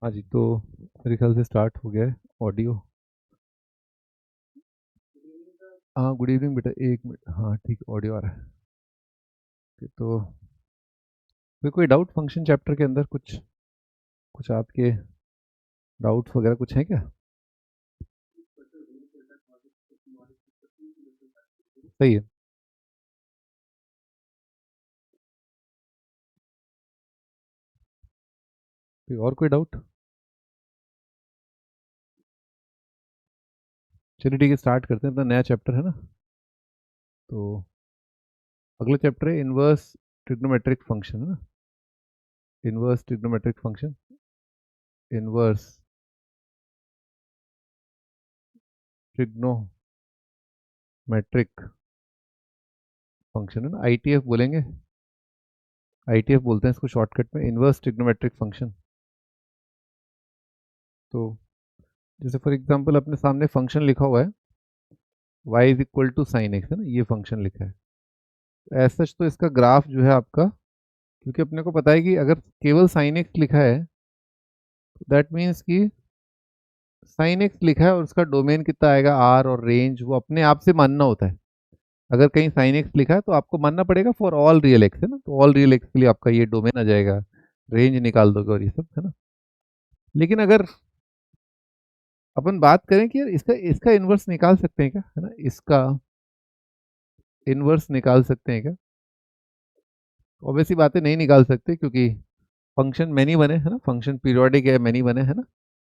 हाँ जी, तो मेरे ख्याल से स्टार्ट हो गया है ऑडियो। हाँ, गुड इवनिंग बेटा, एक मिनट। हाँ ठीक, ऑडियो आ रहा है। ओके, तो फिर कोई डाउट फंक्शन चैप्टर के अंदर कुछ कुछ आपके डाउट्स वगैरह कुछ हैं क्या? सही है। कोई और कोई डाउट? चलिए ठीक है, स्टार्ट करते हैं। अपना नया चैप्टर है ना, तो अगला चैप्टर है इनवर्स ट्रिग्नोमेट्रिक फंक्शन, है ना। Inverse trigonometric function, inverse trigonometric function, है ना, आईटीएफ बोलेंगे। आईटीएफ बोलते हैं इसको शॉर्टकट में, इनवर्स ट्रिग्नोमेट्रिक फंक्शन। तो जैसे फॉर एग्जांपल अपने सामने फंक्शन लिखा हुआ है y is equal to sine X, है ना, ये फंक्शन लिखा है। ऐसा तो इसका ग्राफ जो है आपका, क्योंकि अपने को पता है कि अगर केवल साइन एक्स लिखा है तो दैट मीन्स कि साइन एक्स लिखा है और उसका डोमेन कितना आएगा r, और रेंज वो अपने आप से मानना होता है। अगर कहीं साइन एक्स लिखा है तो आपको मानना पड़ेगा फॉर ऑल रियल एक्स, है ना, तो ऑल रियल एक्स के लिए आपका ये डोमेन आ जाएगा, रेंज निकाल दोगे और ये सब, है ना। लेकिन अगर अपन बात करें कि यार इसका इसका इन्वर्स निकाल सकते हैं क्या, है ना, इसका इन्वर्स निकाल सकते हैं क्या? ऑब्वियसली बातें नहीं निकाल सकते, क्योंकि फंक्शन मैनी बने, है ना, फंक्शन पीरियोडिक है, मैनी बने, है ना।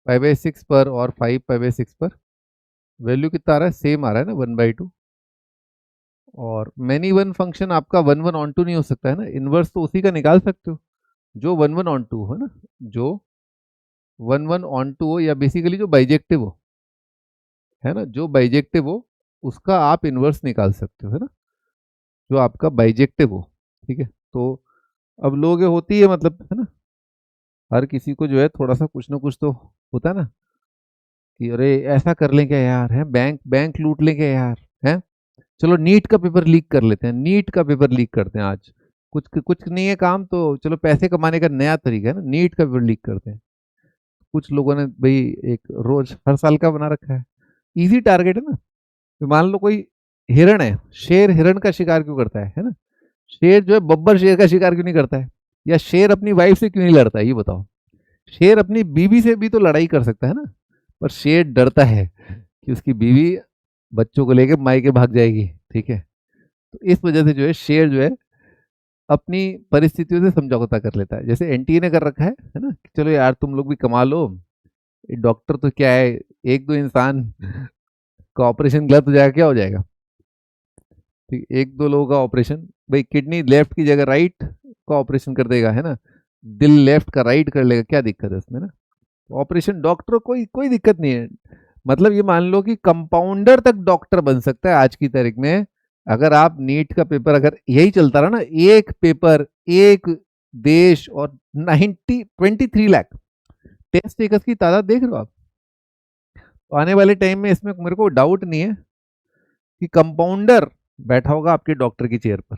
5/6 पर और 5/6 पर वैल्यू कितना आ रहा है, सेम आ रहा है ना, 1/2। और मैनी वन फंक्शन आपका 1/1 नहीं हो सकता, है ना। इनवर्स तो उसी का निकाल सकते हो जो 1/1 है ना, जो 1/1 हो, या बेसिकली जो बाइजेक्टिव हो, है ना, जो बाइजेक्टिव हो उसका आप इनवर्स निकाल सकते हो, है ना, जो आपका बाइजेक्टिव हो। ठीक है, तो अब लोग होती है, मतलब, है ना, हर किसी को जो है थोड़ा सा कुछ ना कुछ तो होता है ना, कि अरे ऐसा कर लें क्या यार, है, बैंक बैंक लूट लें क्या यार, है, चलो नीट का पेपर लीक कर लेते हैं, नीट का पेपर लीक करते हैं आज। कुछ कुछ नहीं है काम, तो चलो पैसे कमाने का नया तरीका है ना, नीट का पेपर लीक करते हैं। कुछ लोगों ने भाई एक रोज हर साल का बना रखा है, इजी टारगेट है ना। तो मान लो कोई हिरण है, शेर हिरण का शिकार क्यों करता है ना, शेर जो है बब्बर शेर का शिकार क्यों नहीं करता है, या शेर अपनी वाइफ से क्यों नहीं लड़ता है, ये बताओ। शेर अपनी बीवी से भी तो लड़ाई कर सकता है ना, पर शेर डरता है कि उसकी बीवी बच्चों को लेके मायके भाग जाएगी। ठीक है, तो इस वजह से जो है शेर जो है अपनी परिस्थितियों से समझौता कर लेता है, जैसे एनटीए ने कर रखा है ना, कि चलो यार तुम लोग भी कमा लो, डॉक्टर तो क्या है, एक दो इंसान का ऑपरेशन गलत हो जाएगा, क्या हो जाएगा, ठीक, एक दो लोगों का ऑपरेशन, भाई किडनी लेफ्ट की जगह राइट का ऑपरेशन कर देगा, है ना, दिल लेफ्ट का राइट कर लेगा, क्या दिक्कत है इसमें ना। ऑपरेशन डॉक्टर कोई कोई दिक्कत नहीं है। मतलब ये मान लो कि कंपाउंडर तक डॉक्टर बन सकता है आज की तारीख में। अगर आप नीट का पेपर अगर यही चलता रहा ना, एक पेपर एक देश, और 23 लाख टेस्ट टेकर्स की तादाद देख रहे हो आप, तो आने वाले टाइम में इसमें मेरे को डाउट नहीं है कि कंपाउंडर बैठा होगा आपके डॉक्टर की चेयर पर।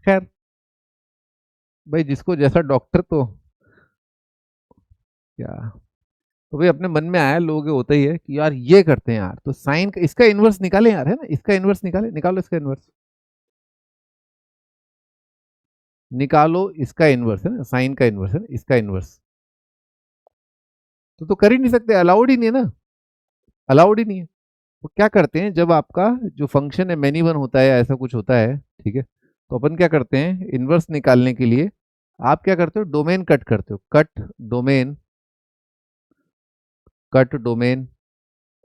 खैर, भाई जिसको जैसा डॉक्टर, तो क्या, तो भाई अपने मन में आया, लोगों के होता ही है कि यार ये करते हैं यार, तो साइन का इसका इनवर्स निकाले यार, है ना, इसका इनवर्स निकाले, निकालो इसका इनवर्स, निकालो इसका इनवर्स, है ना, साइन का इनवर्स, है ना, इसका इनवर्स। तो कर ही नहीं सकते, अलाउड ही नहीं है ना, अलाउड ही नहीं है। तो क्या करते हैं, जब आपका जो फंक्शन है मैनी वन होता है, ऐसा कुछ होता है, ठीक है, तो अपन क्या करते हैं, इनवर्स निकालने के लिए आप क्या करते हो, डोमेन कट करते हो, डोमेन कट डोमेन।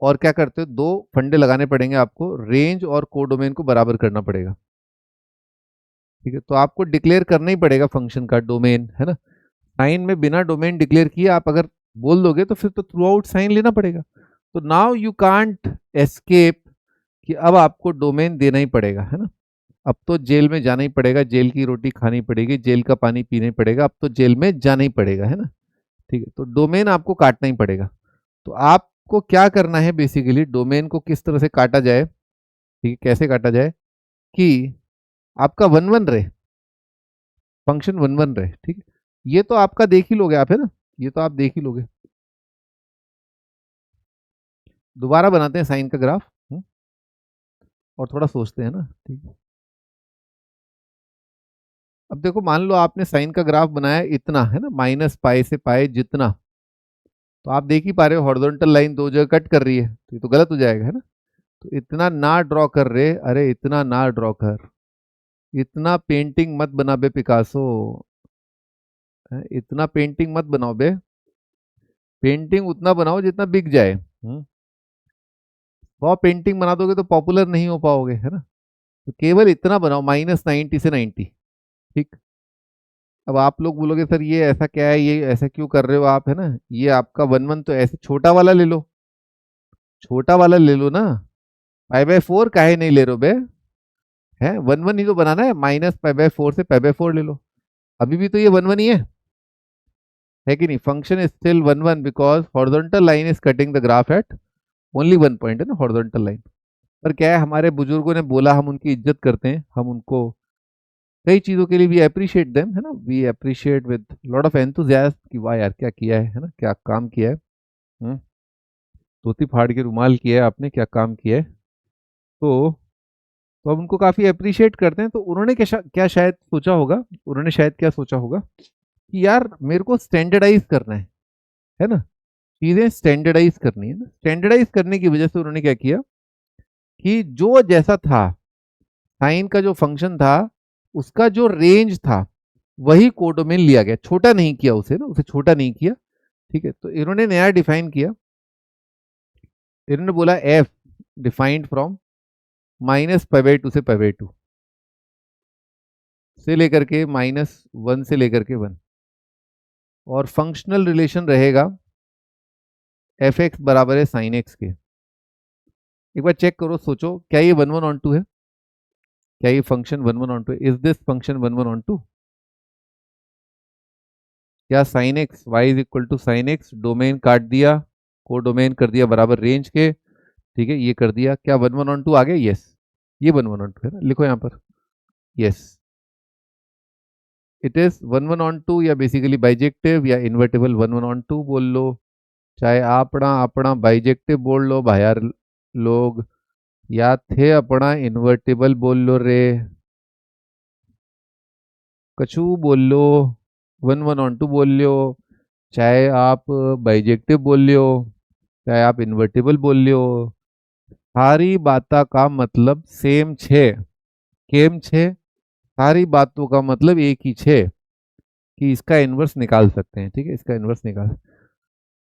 और क्या करते हो, दो फंडे लगाने पड़ेंगे आपको, रेंज और कोडोमेन को बराबर करना पड़ेगा। ठीक है, तो आपको डिक्लेयर करना ही पड़ेगा फंक्शन का डोमेन, है ना। साइन में बिना डोमेन डिक्लेयर किए आप अगर बोल दोगे तो फिर तो थ्रू आउट साइन लेना पड़ेगा। तो नाउ यू कांट एस्केप, कि अब आपको डोमेन देना ही पड़ेगा, है ना। अब तो जेल में जाना ही पड़ेगा, जेल की रोटी खानी पड़ेगी, जेल का पानी पीना ही पड़ेगा, अब तो जेल में जाना ही पड़ेगा, है ना। ठीक है, तो डोमेन आपको काटना ही पड़ेगा। तो आपको क्या करना है, बेसिकली डोमेन को किस तरह से काटा जाए, ठीक है, कैसे काटा जाए कि आपका 1/1 रहे, फंक्शन 1/1 रहे, ठीक है। ये तो आपका देख ही लोगे आप, है ना, ये तो आप देख ही लोगे। दोबारा बनाते हैं साइन का ग्राफ और थोड़ा सोचते हैं ना, ठीक है। अब देखो मान लो आपने साइन का ग्राफ बनाया इतना है ना, माइनस पाई से पाई जितना, तो आप देख ही पा रहे हो हॉरिजॉन्टल लाइन दो जगह कट कर रही है, तो ये तो गलत हो जाएगा है ना। तो इतना ना ड्रॉ कर रहे, अरे इतना ना ड्रॉ कर, इतना पेंटिंग मत बना बे पिकासो, इतना पेंटिंग मत बनाओ बे, पेंटिंग उतना बनाओ जितना बिक जाए। 100 पेंटिंग बना दोगे तो पॉपुलर नहीं हो पाओगे है ना। तो केवल इतना बनाओ, -90 से 90, ठीक। अब आप लोग बोलोगे सर ये ऐसा क्या है, ये ऐसा क्यों कर रहे हो आप, है ना। ये आपका 1 1 तो ऐसे छोटा वाला ले लो, छोटा वाला ले लो ना, π/4 काहे नहीं ले रहे हो बे, है 1 1 ही तो बनाना है, -π/4 से π/4 ले लो, अभी भी तो ये 1 1 ही है कि नहीं। Function is still 1 1 because horizontal line is cutting the graph at only 1 point, है ना, हॉरिजॉन्टल लाइन। पर क्या है, हमारे बुजुर्गों ने बोला, हम उनकी इज्जत करते हैं, हम उनको कई चीज़ों के लिए वी अप्रिशिएट देम, है ना, we appreciate with lot of enthusiasm कि वाह यार क्या किया है ना, क्या काम किया है। धोती फाड़ के रुमाल किया है आपने, क्या काम किया है। तो हम उनको काफ़ी अप्रिशिएट करते हैं। तो उन्होंने क्या शायद सोचा होगा, उन्होंने शायद क्या सोचा होगा कि यार मेरे को स्टैंडर्डाइज करना है ना, चीज़ें स्टैंडर्डाइज करनी है ना। स्टैंडर्डाइज करने की वजह से उन्होंने क्या किया कि जो जैसा था साइन का जो फंक्शन था, उसका जो रेंज था वही कोडोमेन लिया गया, छोटा नहीं किया उसे ना, उसे छोटा नहीं किया, ठीक है। तो इन्होंने नया डिफाइन किया, इन्होंने बोला एफ डिफाइंड फ्रॉम -π/2 से π/2 से लेकर के -1 से लेकर के 1, और फंक्शनल रिलेशन रहेगा एफ एक्स बराबर है साइन एक्स के। एक बार चेक करो, सोचो, क्या ये 1 1 ऑन 2 है, क्या ये फंक्शन 1 1 ऑन 2 है, इज दिस फंक्शन 1 1 ऑन 2। क्या sine x y is equal to sine x, domain काट दिया, को डोमेन कर दिया बराबर रेंज के, ठीक है, ये कर दिया, क्या 1 1 ऑन 2 आ गया, यस, ये 1 1 ऑन 2 है ना, लिखो यहाँ पर यस, इट इज 1 1 ऑन 2, या बेसिकली बाइजेक्टिव या इन्वर्टेबल 1 1 ऑन 2 बोल लो, चाहे अपना अपना बाइजेक्टिव बोल लो भायार लोग, या थे अपना इन्वर्टेबल बोल लो रे, कछु बोल लो, 1 1 ऑन 2 बोल लो, चाहे आप बाइजेक्टिव बोल लो, चाहे आप इन्वर्टेबल बोल लो, सारी बातों का मतलब सेम छे, केम छे, सारी बातों का मतलब एक ही छे कि इसका इन्वर्स निकाल सकते हैं, ठीक है, इसका इन्वर्स निकाल।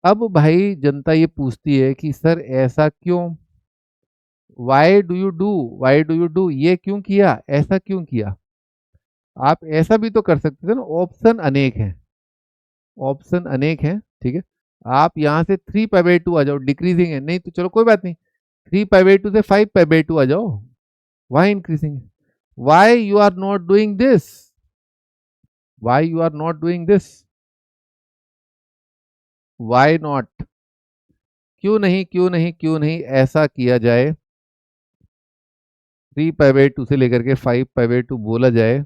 अब भाई जनता ये पूछती है कि सर ऐसा क्यों, वाई डू यू डू, ये क्यों किया, ऐसा क्यों किया। आप ऐसा भी तो कर सकते थे ना, ऑप्शन अनेक हैं, ऑप्शन अनेक हैं, ठीक है। आप यहाँ से 3π/2 आ जाओ, डिक्रीजिंग है, नहीं तो चलो कोई बात नहीं, 3π/2 से 5π/2 आ जाओ, वाई इंक्रीजिंग है, why you are not doing this, why you are not doing this, why not, क्यों नहीं, क्यों नहीं, क्यों नहीं ऐसा किया जाए, 3π/2 से लेकर के 5π/2 बोला जाए,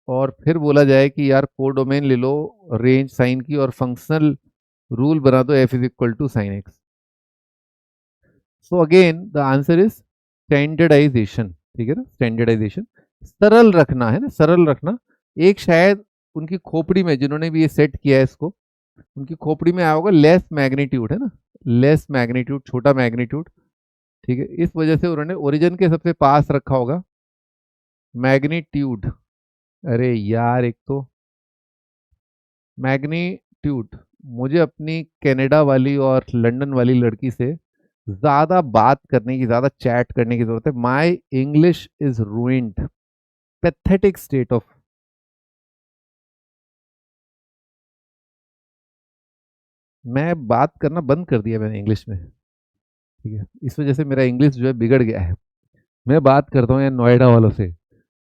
और फिर बोला जाए कि यार कोडोमेन ले लो रेंज साइन की, और फंक्शनल रूल बना दो f is equal to sine x. So again the answer is standardization, ठीक है ना, स्टैंडर्डाइजेशन, सरल रखना है ना, सरल रखना। एक शायद उनकी खोपड़ी में, जिन्होंने भी ये सेट किया है इसको, उनकी खोपड़ी में आया होगा लेस मैग्नीट्यूड, है ना, लेस मैग्नीट्यूड, छोटा मैग्नीट्यूड, ठीक है, इस वजह से उन्होंने ओरिजिन के सबसे पास रखा होगा मैग्नीट्यूड। अरे यार एक तो मैग्नीट्यूड, मुझे अपनी कनाडा वाली और लंदन वाली लड़की से ज़्यादा बात करने की, ज़्यादा चैट करने की ज़रूरत है। My English is ruined, pathetic state of, मैं बात करना बंद कर दिया मैंने इंग्लिश में, ठीक है, इस वजह से मेरा इंग्लिश जो है बिगड़ गया है। मैं बात करता हूँ यार नोएडा वालों से,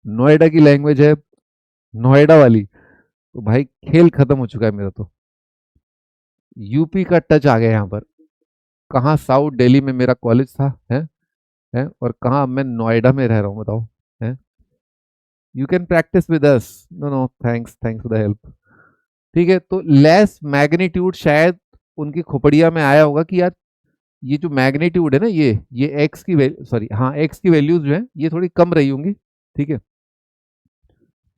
नोएडा की लैंग्वेज है नोएडा वाली, तो भाई खेल खत्म हो चुका है मेरा तो, यूपी का टच आ गया यहाँ पर, कहाँ साउथ दिल्ली में मेरा कॉलेज था है, और कहाँ मैं नोएडा में रह रहा हूँ बताओ, है। You can practise with us, no no thanks, thanks for the help, ठीक है। तो लेस मैग्नीट्यूड शायद उनकी खोपड़िया में आया होगा कि यार ये जो मैग्नीट्यूड है ना, ये एक्स की वैल्यू, सॉरी हाँ, एक्स की वैल्यूज जो है ये थोड़ी कम रही होंगी, ठीक है।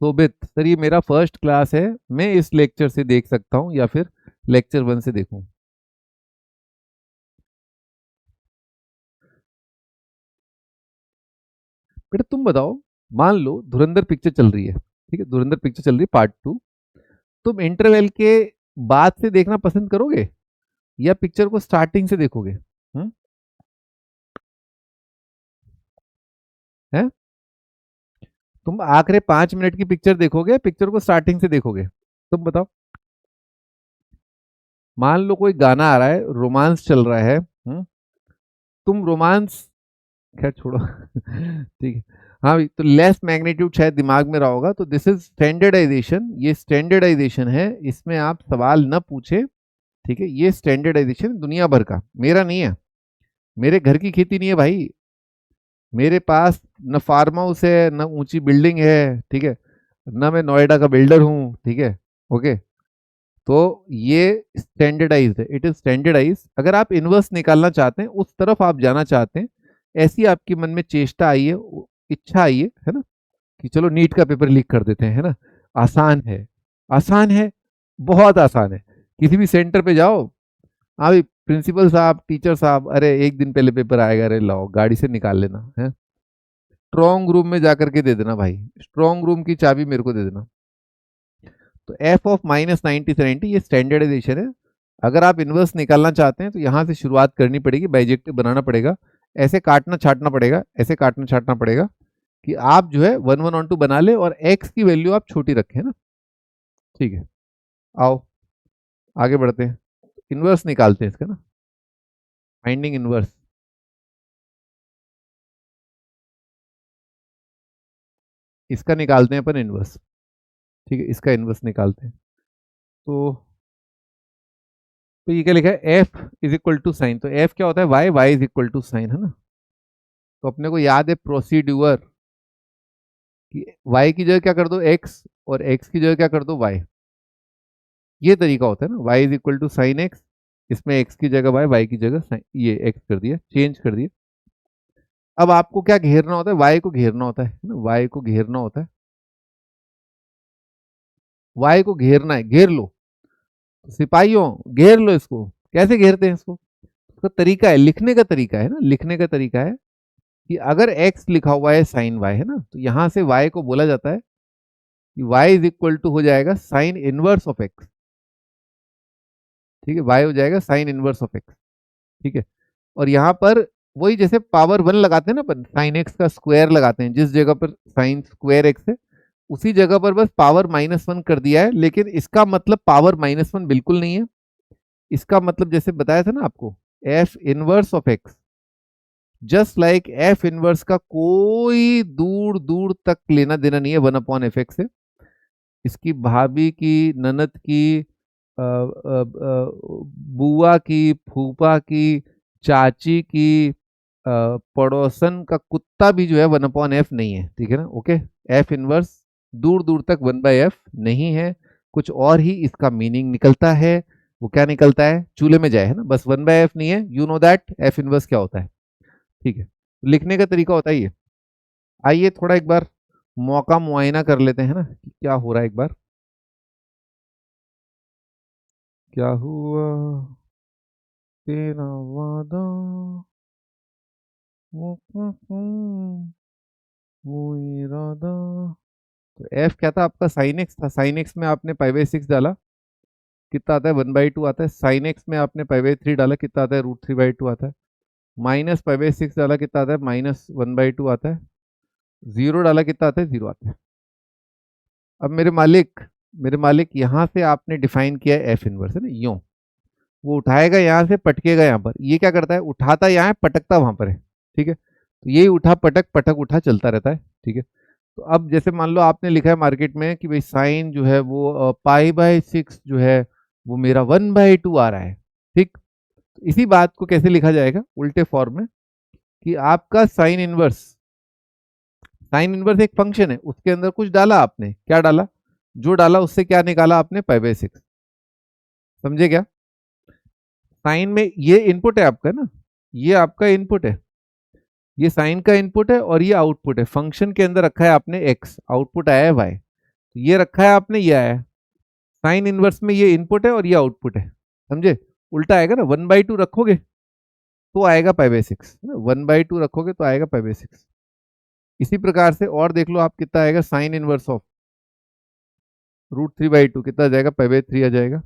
शोभित सर, ये मेरा फर्स्ट क्लास है, मैं इस लेक्चर से देख सकता हूँ या फिर लेक्चर 1 से देखूं? बेटा तुम बताओ, मान लो धुरंधर पिक्चर चल रही है, ठीक है, धुरंधर पिक्चर चल रही है पार्ट 2, तुम इंटरवेल के बाद से देखना पसंद करोगे या पिक्चर को स्टार्टिंग से देखोगे? हैं? तुम आखिरी 5 मिनट की पिक्चर देखोगे, पिक्चर को स्टार्टिंग से देखोगे? तुम बताओ। मान लो कोई गाना आ रहा है, रोमांस चल रहा है, तुम रोमांस, खैर छोड़ो ठीक है। हाँ भाई, तो लेस मैग्नीट्यूड शायद दिमाग में रहा होगा, तो दिस इज स्टैंडर्डाइजेशन, ये स्टैंडर्डाइजेशन है, इसमें आप सवाल न पूछे, ठीक है। ये स्टैंडर्डाइजेशन दुनिया भर का, मेरा नहीं है, मेरे घर की खेती नहीं है भाई, मेरे पास न फार्म हाउस है, न ऊंची बिल्डिंग है, ठीक है, न मैं नोएडा का बिल्डर हूँ, ठीक है, ओके। तो ये स्टैंडर्डाइज्ड है, इट इज स्टैंडर्डाइज। अगर आप इनवर्स निकालना चाहते हैं, उस तरफ आप जाना चाहते हैं, ऐसी आपके मन में चेष्टा आई है, इच्छा आई है ना, कि चलो नीट का पेपर लीक कर देते हैं, है ना, आसान है, आसान है, बहुत आसान है। किसी भी सेंटर पे जाओ, हाँ भाई प्रिंसिपल साहब, टीचर साहब, अरे एक दिन पहले पेपर आएगा, अरे लाओ गाड़ी से निकाल लेना है, स्ट्रॉन्ग रूम में जाकर के दे देना भाई, स्ट्रॉन्ग रूम की चाबी मेरे को दे देना। तो एफ ऑफ -90/70 ये स्टैंडर्डाइजेशन है। अगर आप इनवर्स निकालना चाहते हैं तो यहाँ से शुरुआत करनी पड़ेगी, बाइजेक्टिव बनाना पड़ेगा, ऐसे काटना छाटना पड़ेगा, ऐसे काटना छाटना पड़ेगा कि आप जो है 1 1 on 2 बना ले और एक्स की वैल्यू आप छोटी रखें ना, ठीक है। आओ आगे बढ़ते हैं, इनवर्स निकालते हैं इसका ना, फाइंडिंग इनवर्स। इसका निकालते हैं अपन इनवर्स, ठीक है, इसका इनवर्स निकालते हैं। तो ये क्या लिखा है, f is equal to sine, तो एफ क्या होता है, y, y is equal to sine, है ना। तो अपने को याद है प्रोसीड्यूर कि वाई की जगह क्या कर दो एक्स, और एक्स की जगह क्या कर दो वाई, ये तरीका होता है ना, y is equal to sine x, इसमें एक्स की जगह वाई, वाई की जगह साइन, ये एक्स कर दिया, चेंज कर दिया। अब आपको क्या घेरना होता है, वाई को घेरना होता है ना, वाई को घेरना होता है, वाई को घेरना है, घेर लो, तो सिपाहियों घेर लो इसको। कैसे घेरते हैं इसको, उसका तरीका है, लिखने का तरीका है ना, लिखने का तरीका है कि अगर x लिखा हुआ है साइन y, है ना, तो यहां से y को बोला जाता है कि y इज इक्वल टू हो जाएगा साइन इनवर्स ऑफ x, ठीक है, y हो जाएगा साइन इनवर्स ऑफ x, ठीक है। और यहाँ पर वही जैसे पावर 1 लगाते हैं ना अपन, साइन एक्स का स्क्वायर लगाते हैं, जिस जगह पर साइन स्क्वायर एक्स है उसी जगह पर बस पावर -1 कर दिया है, लेकिन इसका मतलब पावर -1 बिल्कुल नहीं है, इसका मतलब जैसे बताया था ना आपको, F inverse of x, just like F inverse का कोई दूर दूर तक लेना देना नहीं है 1/f से। इसकी भाभी की, ननद की, बुआ की, फूफा की, चाची की, पड़ोसन का कुत्ता भी जो है 1/f नहीं है, ठीक है ना, ओके। एफ इनवर्स दूर दूर तक 1/f नहीं है, कुछ और ही इसका मीनिंग निकलता है। वो क्या निकलता है, चूल्हे में जाए, है ना, बस 1/f नहीं है, you know that F inverse क्या होता है, ठीक है। लिखने का तरीका होता है ये। आइए थोड़ा एक बार मौका मुआयना कर लेते हैं ना कि क्या हो रहा है, एक बार क्या हुआ तेरा वादा, वो इरादा। तो एफ क्या था आपका, साइन एक्स था, साइन एक्स में आपने पाई/6 डाला, कितना आता है, 1/2 आता है। साइन एक्स में आपने पाई/3 डाला, कितना आता है, √3/2 आता है। माइनस पाई/6 डाला, कितना आता है, -1/2 आता है। जीरो डाला, कितना आता है, 0 आता है। अब मेरे मालिक यहाँ से आपने डिफाइन किया एफ इनवर्स, है ना, यूं वो उठाएगा यहाँ से, पटकेगा यहाँ पर, ये क्या करता है, उठाता यहाँ है, पटकता वहां पर है, ठीक है। तो यही उठा पटक पटक उठा चलता रहता है, ठीक है। तो अब जैसे मान लो आपने लिखा है मार्केट में कि भाई साइन जो है वो पाई/6 जो है वो मेरा 1/2 आ रहा है, ठीक। तो इसी बात को कैसे लिखा जाएगा उल्टे फॉर्म में, कि आपका साइन इनवर्स एक फंक्शन है, उसके अंदर कुछ डाला आपने, क्या डाला, जो डाला उससे क्या निकाला आपने, पाई/6, समझे क्या। साइन में ये इनपुट है आपका ना, ये आपका इनपुट है, ये साइन का इनपुट है और ये आउटपुट है। फंक्शन के अंदर रखा है आपने एक्स, आउटपुट आया है वाई, ये रखा है आपने, ये आया है। साइन इनवर्स में ये इनपुट है और ये आउटपुट है, समझे? उल्टा आएगा ना, 1/2 रखोगे तो आएगा π/6, 1/2 रखोगे तो आएगा π/6। इसी प्रकार से और देख लो आप, कितना आएगा साइन इनवर्स ऑफ √3/2, कितना आ जाएगा, π/3 आ जाएगा।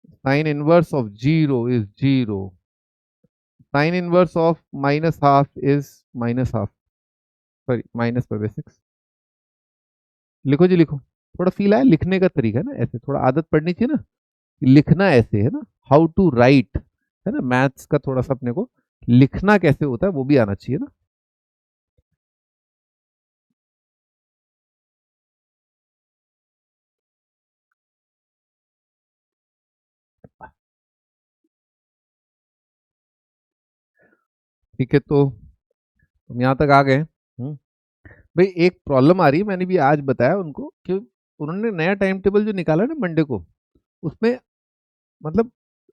Sine inverse of 0 is 0, sine inverse of -½ is -½ sorry -π/6। लिखो जी लिखो, थोड़ा फील आया लिखने का तरीका है ना, ऐसे थोड़ा आदत पड़नी चाहिए ना, लिखना ऐसे है ना, हाउ टू राइट, है ना, मैथ्स का थोड़ा सा अपने को लिखना कैसे होता है वो भी आना चाहिए ना। ठीक है, तो हम यहाँ तक आ गए। भाई एक प्रॉब्लम आ रही है, मैंने भी आज बताया उनको कि उन्होंने नया टाइम टेबल जो निकाला ना मंडे को, उसमें मतलब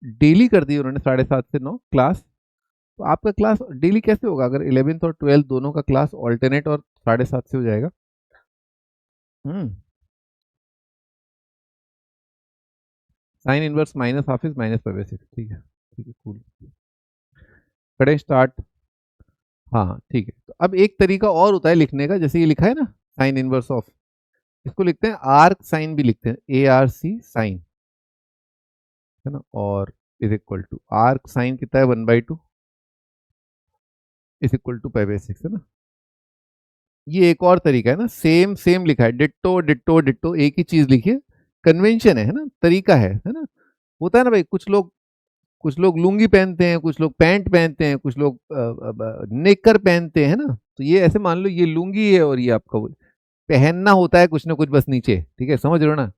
डेली कर दी उन्होंने 7:30 से 9 क्लास। तो आपका क्लास डेली कैसे होगा अगर 11th और 12th दोनों का क्लास ऑल्टरनेट और 7:30 से हो जाएगा? हम्म साइन इनवर्स -½ इज -π/6। ठीक है, ठीक है, कूल। करें स्टार्ट। हाँ ठीक है, तो अब एक तरीका और होता है लिखने का, जैसे ये लिखा है ना साइन इनवर्स ऑफ, इसको लिखते हैं आर्क साइन भी लिखते हैं, ARC साइन, है ना, और is equal to arc sine कितना है 1/2 इज इक्वल टू π/6, है ना। ये एक और तरीका है ना, सेम सेम लिखा है, डिट्टो डिट्टो डिट्टो, एक ही चीज लिखिए, कन्वेंशन है ना, तरीका है ना। होता है ना भाई, कुछ लोग लुंगी पहनते हैं, कुछ लोग पैंट पहनते हैं, कुछ लोग नेकर पहनते हैं ना, तो ये ऐसे मान लो ये लुंगी है और ये आपका पहनना होता है कुछ ना कुछ बस नीचे, ठीक है, समझ रहे हो ना।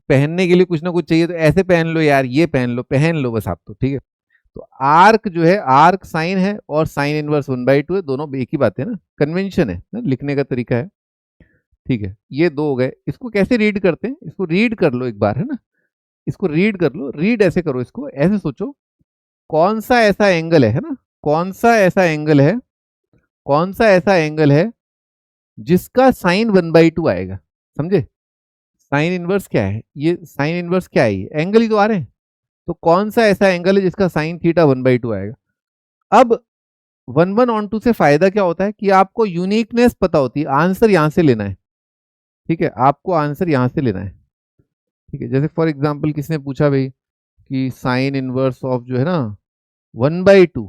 पहनने के लिए कुछ ना कुछ चाहिए, तो ऐसे पहन लो यार, ये पहन लो बस आप, तो ठीक है। तो आर्क जो है, आर्क साइन है और साइन इनवर्स 1/2 है, दोनों एक ही बात है ना, कन्वेंशन है ना, लिखने का तरीका है। ठीक है, ये दो हो गए। इसको कैसे रीड करते हैं, इसको रीड कर लो एक बार, है ना, इसको रीड कर लो। रीड ऐसे करो, इसको ऐसे सोचो, कौन सा ऐसा एंगल है ना, कौन सा ऐसा एंगल है, कौन सा ऐसा एंगल है जिसका साइन 1/2 आएगा, समझे? साइन इनवर्स क्या है, ये साइन इनवर्स क्या है, ये एंगल ही तो आ रहे हैं। तो कौन सा ऐसा एंगल है जिसका साइन थीटा 1/2 आएगा? अब 1/1 से फायदा क्या होता है कि आपको यूनिकनेस पता होती है, आंसर यहां से लेना है। ठीक है, आपको आंसर यहां से लेना है। ठीक है, जैसे फॉर एग्जाम्पल किसने पूछा भाई कि साइन इनवर्स ऑफ जो है ना 1/2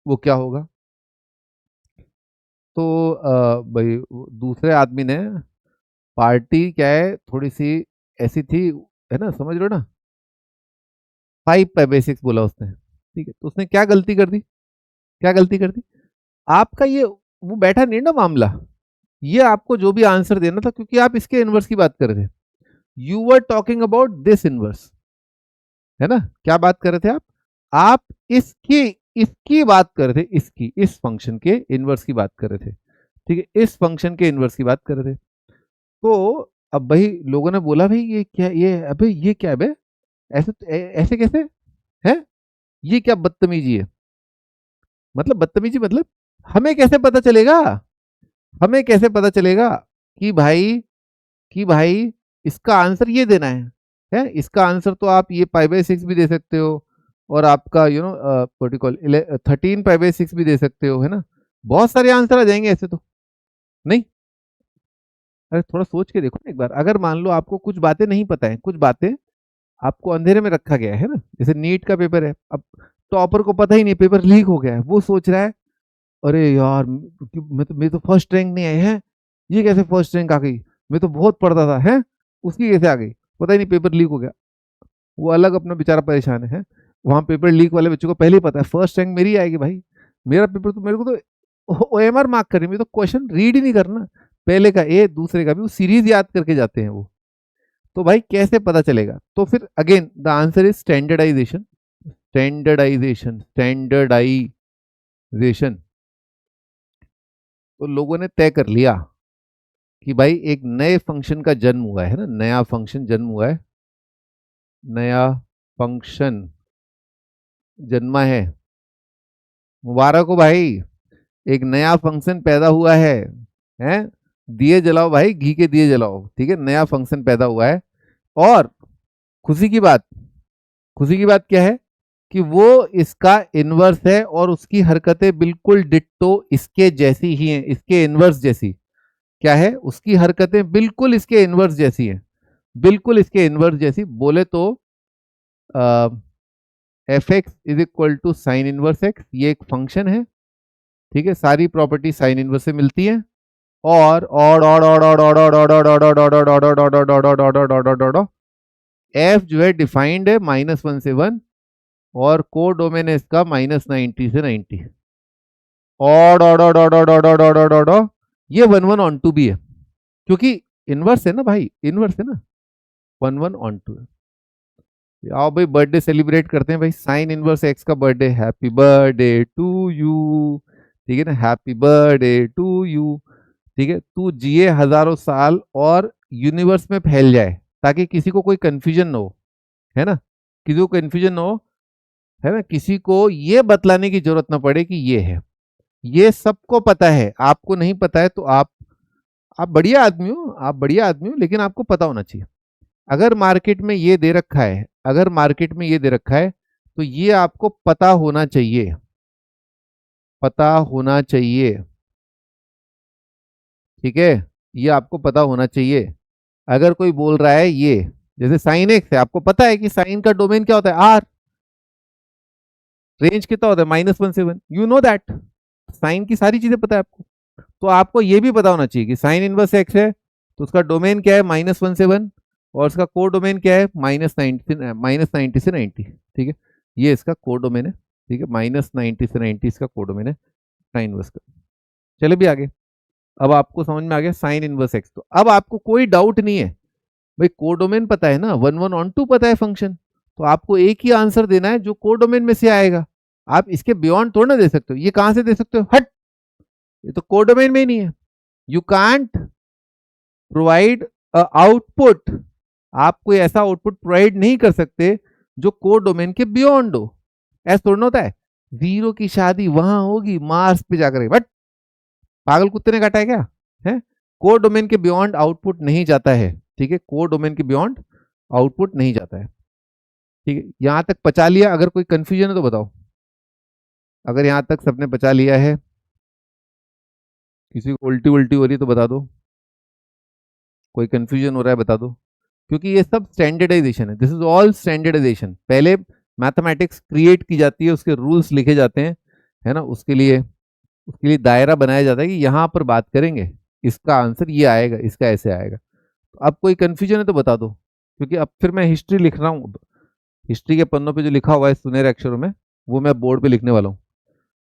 वो क्या होगा, तो भाई दूसरे आदमी ने, पार्टी क्या है थोड़ी सी ऐसी थी, है ना, समझ रहे हो ना, 5/6 बोला उसने। ठीक है, तो उसने क्या गलती कर दी, क्या गलती कर दी, आपका ये वो बैठा नहीं ना मामला, ये आपको जो भी आंसर देना था, क्योंकि आप इसके इनवर्स की बात कर रहे थे, you were talking about this inverse, है ना, क्या बात कर रहे थे आप इसकी इसकी बात कर रहे थे, इसकी, इस फंक्शन के इनवर्स की बात कर रहे थे। ठीक है, इस फंक्शन के इनवर्स की बात कर रहे थे। तो अब भाई लोगों ने बोला भाई ये क्या, ये अबे ये क्या है बे, ऐसे ऐसे कैसे है, ये क्या बदतमीजी है, मतलब बदतमीजी मतलब, हमें कैसे पता चलेगा, हमें कैसे पता चलेगा कि भाई, कि भाई इसका आंसर ये देना है इसका आंसर तो आप ये π/6 भी दे सकते हो, और आपका पर्टिकुलर 13π/6 भी दे सकते हो, है ना, बहुत सारे आंसर आ जाएंगे ऐसे तो। नहीं, अरे थोड़ा सोच के देखो ना एक बार, अगर मान लो आपको कुछ बातें नहीं पता है, कुछ बातें आपको अंधेरे में रखा गया है ना, जैसे नीट का पेपर है, अब टॉपर को पता ही नहीं पेपर लीक हो गया है, वो सोच रहा है अरे यार मैं तो फर्स्ट रैंक नहीं आई है, ये कैसे फर्स्ट रैंक आ गई, मैं तो बहुत पढ़ता था है, उसकी कैसे आ गई, पता ही नहीं पेपर लीक हो गया। वो अलग अपना बेचारा परेशान है। वहां पेपर लीक वाले बच्चों को पहले ही पता है फर्स्ट रैंक मेरी आएगी भाई, मेरा पेपर तो, मेरे को तो OMR मार्क करें, मैं तो क्वेश्चन रीड ही नहीं करना, पहले का ए दूसरे का भी, वो सीरीज याद करके जाते हैं वो। तो भाई कैसे पता चलेगा, तो फिर again the answer is standardization, standardization, standardization. तो लोगों ने तय कर लिया कि भाई एक नए फंक्शन का जन्म हुआ है ना, नया फंक्शन जन्म हुआ है, नया फंक्शन जन्मा है, मुबारक हो भाई, एक नया फंक्शन पैदा हुआ है? दिए जलाओ भाई, घी के दिए जलाओ, ठीक है, नया फंक्शन पैदा हुआ है। और खुशी की बात, खुशी की बात क्या है कि वो इसका इनवर्स है और उसकी हरकतें बिल्कुल डिट्टो इसके जैसी ही हैं, इसके इनवर्स जैसी। क्या है, उसकी हरकतें बिल्कुल इसके इनवर्स जैसी हैं, बिल्कुल इसके इनवर्स जैसी। बोले तो f x is equal to sine inverse x, ये एक फंक्शन है, ठीक है, सारी प्रॉपर्टी साइन इनवर्स से मिलती है। और एफ जो है डिफाइंड है -1 से 1, और को डोमेन है इसका -90 से 90। और ये 1 1 ऑन 2 भी है, क्योंकि इनवर्स है ना भाई, इनवर्स है ना, 1 1 ऑन 2 है। आओ भाई बर्थडे सेलिब्रेट करते हैं भाई, साइन इनवर्स एक्स का birthday, happy birthday to you, ठीक है ना, हैप्पी बर्थडे टू यू। ठीक है, तू जिए हजारों साल और यूनिवर्स में फैल जाए, ताकि किसी को कोई कंफ्यूजन ना हो, है ना, किसी को कंफ्यूजन ना हो, है ना, किसी को ये बतलाने की जरूरत ना पड़े कि ये है। ये सबको पता है, आपको नहीं पता है तो आप बढ़िया आदमी हो, आप बढ़िया आदमी हो, लेकिन आपको पता होना चाहिए। अगर मार्केट में ये दे रखा है, अगर मार्केट में ये दे रखा है, तो ये आपको पता होना चाहिए, पता होना चाहिए, ठीक है, ये आपको पता होना चाहिए। अगर कोई बोल रहा है ये, जैसे साइन एक्स है, आपको पता है कि साइन का डोमेन क्या होता है, आर, रेंज कितना होता है -1 से 1, यू नो दैट, साइन की सारी चीजें पता है आपको। तो आपको ये भी पता होना चाहिए कि साइन इनवर्स एक्स है, तो उसका डोमेन क्या है -1 से 1, और उसका को डोमेन क्या है -90 से 90, ठीक है, ये इसका को डोमेन है, ठीक है, -90 से 90 इसका को डोमेन है साइन इनवर्स का। चले भी आगे, अब आपको समझ में आ गया साइन इनवर्स एक्स, तो अब आपको कोई डाउट नहीं है भाई, कोडोमेन पता है ना, 1 1 ऑन 2 पता है फंक्शन, तो आपको एक ही आंसर देना है जो कोडोमेन में से आएगा। आप इसके बियॉन्ड थोड़ा ना दे सकते हो, ये कहां से दे सकते हो, हट, ये तो कोडोमेन में ही नहीं है। यू कांट प्रोवाइड आउटपुट, आप कोई ऐसा आउटपुट प्रोवाइड नहीं कर सकते जो कोडोमेन के बियॉन्ड हो। ऐसा थोड़ा होता है, जीरो की शादी वहां होगी मार्स पे जाकर, बट पागल कुत्ते ने काटा है क्या, है, कोर डोमेन के बियॉन्ड आउटपुट नहीं जाता है, ठीक है, कोर डोमेन के बियॉन्ड आउटपुट नहीं जाता है, ठीक है, यहां तक पचा लिया, अगर कोई कंफ्यूजन है तो बताओ, अगर यहां तक सबने पचा लिया है, किसी को उल्टी उल्टी हो रही है तो बता दो, कोई कंफ्यूजन हो रहा है बता दो, क्योंकि ये सब स्टैंडर्डाइजेशन है, दिस इज ऑल स्टैंडर्डाइजेशन। पहले मैथमेटिक्स क्रिएट की जाती है, उसके रूल्स लिखे जाते हैं, है ना, उसके लिए दायरा बनाया जाता है कि यहाँ पर बात करेंगे, इसका आंसर ये आएगा, इसका ऐसे आएगा। तो अब कोई कंफ्यूजन है तो बता दो, क्योंकि अब फिर मैं हिस्ट्री लिख रहा हूँ, हिस्ट्री के पन्नों पे जो लिखा हुआ है सुनहरे अक्षरों में, वो मैं बोर्ड पे लिखने वाला हूँ।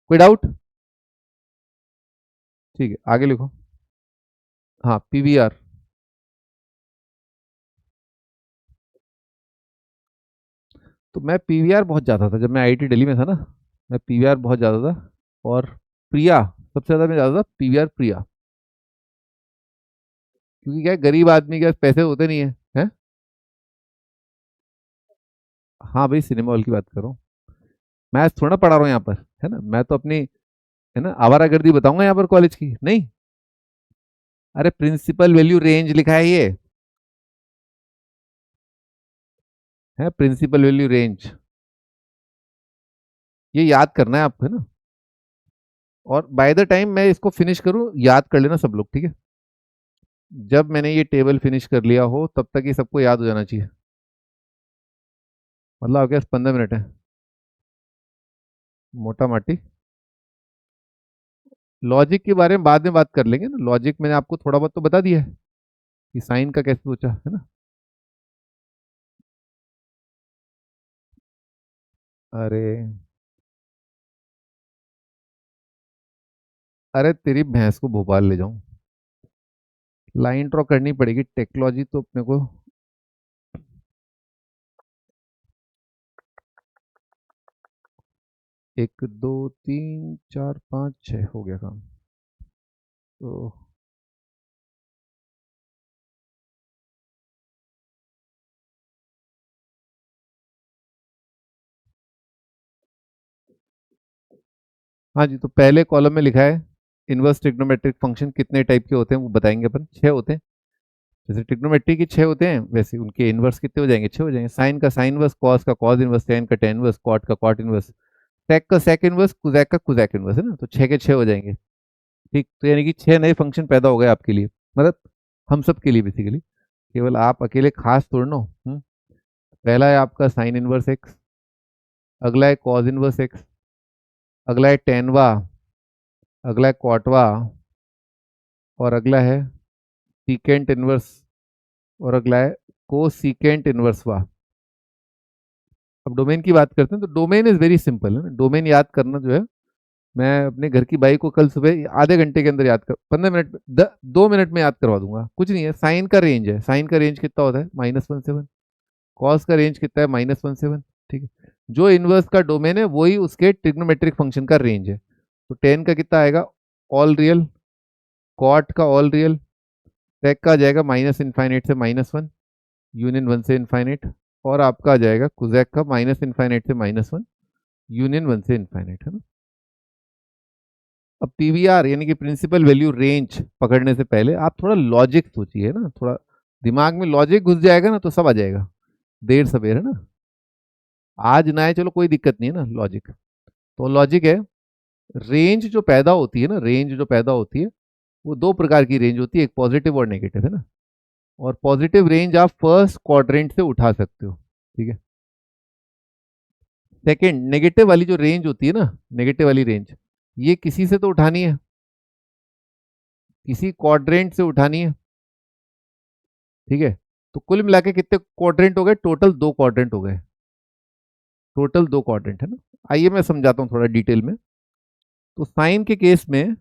कोई डाउट, ठीक है आगे लिखो। हाँ पीवीआर, तो मैं पीवीआर बहुत ज़्यादा था जब मैं आईआईटी दिल्ली में था ना, मैं पीवीआर बहुत ज़्यादा था। और प्रिया, सबसे ज़्यादा मैं ज़्यादा था पीवीआर प्रिया, क्योंकि क्या है, गरीब आदमी के पास पैसे होते नहीं है, हैं? हाँ भाई सिनेमा हॉल की बात करो, मैं थोड़ा पढ़ा रहा हूँ यहाँ पर, है ना, मैं तो अपनी, है ना, आवारागर्दी बताऊंगा यहाँ पर कॉलेज की नहीं। अरे प्रिंसिपल वैल्यू रेंज लिखा है ये, है प्रिंसिपल वैल्यू रेंज, ये याद करना है आपको, है ना, और बाय द टाइम मैं इसको फिनिश करूं याद कर लेना सब लोग, ठीक है, जब मैंने ये टेबल फिनिश कर लिया हो तब तक ये सबको याद हो जाना चाहिए, मतलब आपके पास 15 मिनट है, मोटा माटी। लॉजिक के बारे में बाद में बात कर लेंगे ना, लॉजिक मैंने आपको थोड़ा बहुत तो बता दिया है कि साइन का कैसे सोचा, है ना। अरे, अरे तेरी भैंस को भोपाल ले जाऊं, लाइन ड्रॉ करनी पड़ेगी, टेक्नोलॉजी तो अपने को। 1 2 3 4 5 6 हो गया काम, तो हाँ जी, तो पहले कॉलम में लिखा है इनवर्स ट्रिग्नोमेट्रिक फंक्शन कितने टाइप के होते हैं वो बताएंगे अपन। 6 होते हैं। जैसे ट्रिग्नोमेट्री के 6 होते हैं वैसे उनके इनवर्स कितने हो जाएंगे? 6 हो जाएंगे। साइन का साइन इनवर्स, कॉस का कॉस इनवर्स, टेन का टेन इनवर्स, कॉट का कॉट इनवर्स, सेक का सेक इनवर्स, कुजैक का कुजैक इनवर्स, है ना। तो 6 के 6 हो जाएंगे। ठीक, तो यानी कि 6 नए फंक्शन पैदा हो गए आपके लिए, मतलब हम सब के लिए बेसिकली, केवल आप अकेले खास थोड़ा ना हो। पहला है आपका साइन इनवर्स एक्स, अगला है कॉस इनवर्स एक्स, अगला है टेनवा, अगला है कॉटवा, और अगला है सीकेंट इनवर्स, और अगला है को सीकेंट इनवर्स वा। अब डोमेन की बात करते हैं तो डोमेन इज वेरी सिंपल है। डोमेन याद करना जो है, मैं अपने घर की बाई को कल सुबह आधे घंटे के अंदर याद कर, 15 मिनट, 2 मिनट में याद करवा दूंगा। कुछ नहीं है, साइन का रेंज है। साइन का रेंज कितना होता है? -1 से 1। कॉस का रेंज कितना है? -1 से 1। ठीक है, जो इनवर्स का डोमेन है वही उसके ट्रिग्नोमेट्रिक फंक्शन का रेंज है। तो टेन का कितना आएगा? All real. कॉट का ऑल रियल। सेक का आ जाएगा -इनफाइनाइट से -1, यूनियन 1 से इनफाइनाइट। और आपका आ जाएगा कुजैक का -इनफाइनाइट से -1, यूनियन 1 से इनफाइनाइट, है ना। अब पीवीआर यानी कि प्रिंसिपल वैल्यू रेंज पकड़ने से पहले आप थोड़ा लॉजिक सोचिए ना, थोड़ा दिमाग में लॉजिक घुस जाएगा ना तो सब आ जाएगा। देर सवेर, है ना। आज ना है चलो कोई दिक्कत नहीं है ना। लॉजिक तो लॉजिक है, रेंज जो पैदा होती है ना, रेंज जो पैदा होती है वो दो प्रकार की रेंज होती है, एक पॉजिटिव और नेगेटिव, है ना। और पॉजिटिव रेंज आप फर्स्ट क्वाड्रेंट से उठा सकते हो, ठीक है। सेकंड नेगेटिव वाली जो रेंज होती है ना, नेगेटिव वाली रेंज, ये किसी से तो उठानी है, किसी क्वाड्रेंट से उठानी है, ठीक है। तो कुल मिला के कितने क्वाड्रेंट हो गए? टोटल 2 क्वाड्रेंट हो गए। टोटल 2 क्वाड्रेंट, है ना। आइए मैं समझाता हूँ थोड़ा डिटेल में। तो साइन के केस में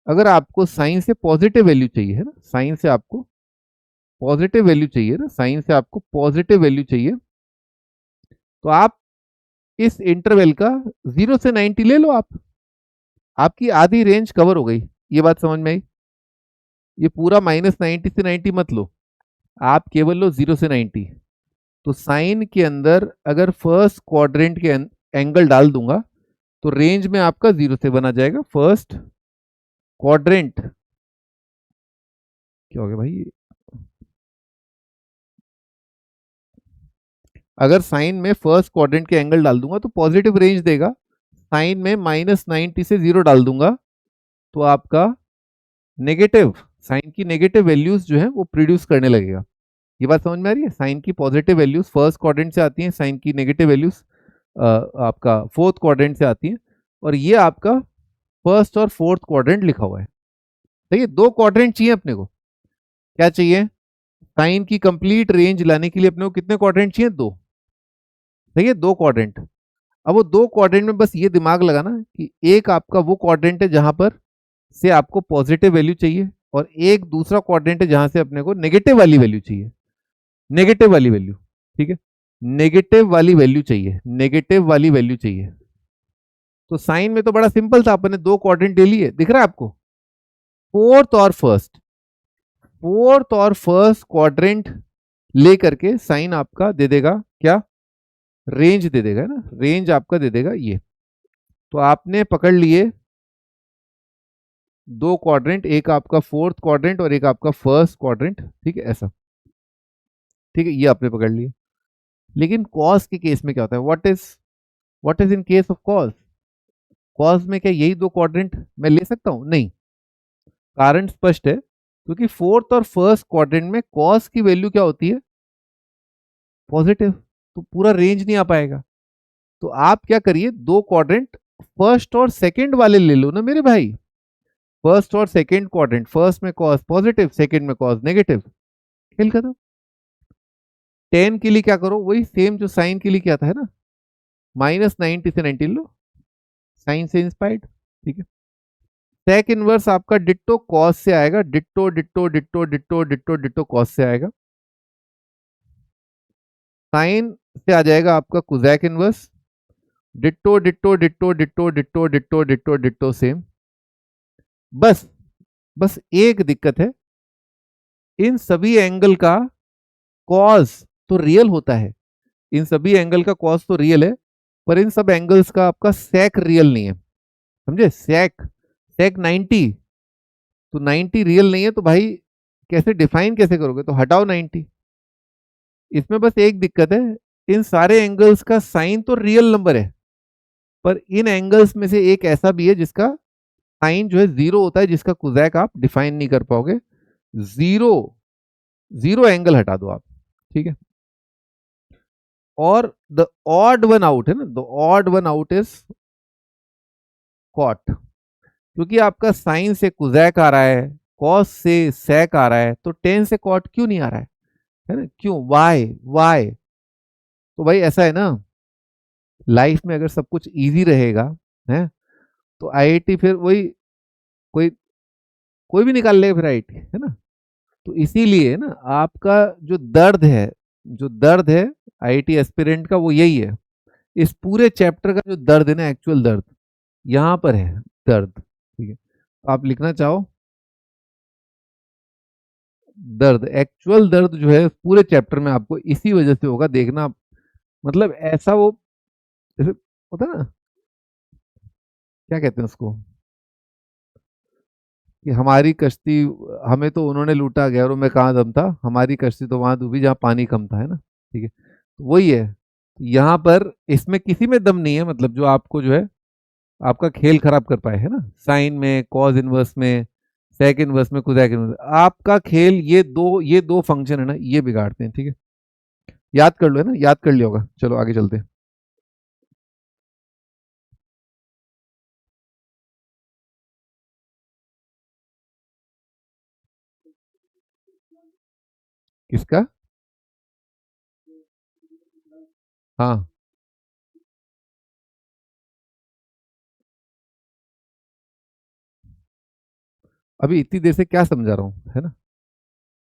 अगर आपको साइन से पॉजिटिव वैल्यू चाहिए, है ना, साइन से आपको पॉजिटिव वैल्यू चाहिए ना, साइन से आपको पॉजिटिव वैल्यू चाहिए, तो आप इस इंटरवल का 0 से 90 ले लो। आप आपकी आधी रेंज कवर हो गई। ये बात समझ में आई? ये पूरा -90 से 90 मत लो, आप केवल लो 0 से 90। तो साइन के अंदर अगर फर्स्ट क्वाड्रेंट के एंगल डाल दूंगा तो रेंज में आपका 0 से 1 आ जाएगा। फर्स्ट क्वाड्रेंट, क्या हो गया भाई? अगर साइन में फर्स्ट क्वाड्रेंट के एंगल डाल दूंगा तो पॉजिटिव रेंज देगा। साइन में -90 से 0 डाल दूंगा तो आपका नेगेटिव, साइन की नेगेटिव वैल्यूज जो है वो प्रोड्यूस करने लगेगा। ये बात समझ में आ रही है? साइन की पॉजिटिव वैल्यूज फर्स्ट क्वाड्रेंट से आती हैं, साइन की नेगेटिव वैल्यूज आपका फोर्थ क्वाड्रेंट से आती हैं। और ये आपका फर्स्ट और फोर्थ क्वाड्रेंट लिखा हुआ है। देखिए 2 क्वाड्रेंट चाहिए अपने को। क्या चाहिए? साइन की कंप्लीट रेंज लाने के लिए अपने को कितने क्वाड्रेंट चाहिए? 2। देखिए 2 क्वाड्रेंट। अब वो 2 क्वाड्रेंट में बस ये दिमाग लगाना कि एक आपका वो क्वाड्रेंट है जहां पर से आपको पॉजिटिव वैल्यू चाहिए, और एक दूसरा क्वाड्रेंट है जहां से अपने को नेगेटिव वाली वैल्यू चाहिए। नेगेटिव वाली वैल्यू, ठीक है, नेगेटिव वाली वैल्यू चाहिए, नेगेटिव वाली वैल्यू चाहिए। तो साइन में तो बड़ा सिंपल था, अपने 2 क्वाड्रेंट ले लिए, दिख रहा है आपको। फोर्थ और फर्स्ट, फोर्थ और फर्स्ट क्वाड्रेंट लेकर के साइन आपका दे देगा क्या? रेंज दे देगा, है ना। रेंज आपका दे देगा ये। तो आपने पकड़ लिए 2 क्वाड्रेंट, एक आपका फोर्थ क्वाड्रेंट और एक आपका फर्स्ट क्वाड्रेंट, ठीक है, ऐसा। ठीक है, ये आपने पकड़ लिए। लेकिन कॉस के केस में क्या होता है? What is in case of cos? Cos में क्या यही 2 क्वाड्रेंट मैं ले सकता हूं? नहीं। कारण स्पष्ट है, क्योंकि फोर्थ और फर्स्ट क्वाड्रेंट में कॉस की वैल्यू क्या होती है? पॉजिटिव। तो पूरा रेंज नहीं आ पाएगा। तो आप क्या करिए, 2 क्वाड्रेंट फर्स्ट और सेकंड वाले ले लो ना मेरे भाई। फर्स्ट और सेकंड क्वाड्रेंट, फर्स्ट में कॉस पॉजिटिव, सेकंड में कॉस नेगेटिव, खेल खत्म। टेन के लिए क्या करो? वही सेम जो साइन के लिए किया था, है ना। -90 से 90 लो, साइन से इंस्पायर्ड, ठीक है। सेक इनवर्स आपका डिट्टो कॉस से आएगा, ditto ditto ditto ditto ditto ditto cos से आएगा। साइन से आ जाएगा आपका cosec inverse, ditto ditto ditto ditto ditto ditto ditto ditto same. बस बस एक दिक्कत है, इन सभी एंगल का कॉस तो रियल होता है, इन सभी एंगल का कॉस तो रियल है, पर इन सब एंगल्स का आपका सेक रियल नहीं है। समझे? सेक सेक 90, तो 90 रियल नहीं है तो भाई कैसे डिफाइन कैसे करोगे? तो हटाओ 90। इसमें बस एक दिक्कत है, इन सारे एंगल्स का साइन तो रियल नंबर है, पर इन एंगल्स में से एक ऐसा भी है जिसका साइन जो है जीरो होता है, जिसका कोसैक आप डिफाइन नहीं कर पाओगे। जीरो जीरो एंगल हटा दो आप, ठीक है। और द ऑड वन आउट है ना, the odd one out is cot, क्योंकि आपका साइन से कोसैक आ रहा है, कॉस से सेक आ रहा है, तो टेन से कॉट क्यों नहीं आ रहा है ना? क्यों? Why why? तो भाई ऐसा है ना, लाइफ में अगर सब कुछ इजी रहेगा है तो आईआईटी फिर वही कोई कोई भी निकाल लेगा फिर आईआईटी, है ना। तो इसीलिए ना आपका जो दर्द है आईआईटी एस्पिरेंट का, वो यही है। इस पूरे चैप्टर का जो दर्द है ना, एक्चुअल दर्द यहाँ पर है, दर्द, ठीक है। आप लिखना चाहो दर्द, एक्चुअल दर्द जो है पूरे चैप्टर में आपको इसी वजह से होगा, देखना। मतलब ऐसा वो जैसे होता है ना, क्या कहते हैं उसको, कि हमारी कश्ती, हमें तो उन्होंने लूटा गैरों में कहाँ दम था, हमारी कश्ती तो वहां डूबी जहाँ पानी कम था, है ना, ठीक है। तो वही है, यहाँ पर इसमें किसी में दम नहीं है, मतलब जो आपको जो है आपका खेल खराब कर पाए, है ना, साइन में, कॉज इनवर्स में, सेक इनवर्स में, कोसैक इनवर्स, आपका खेल ये दो फंक्शन है ना, ये बिगाड़ते हैं, ठीक है। याद कर लो, है ना, याद कर लिया होगा। चलो आगे चलते हैं। किसका? हाँ, अभी इतनी देर से क्या समझा रहा हूँ, है ना।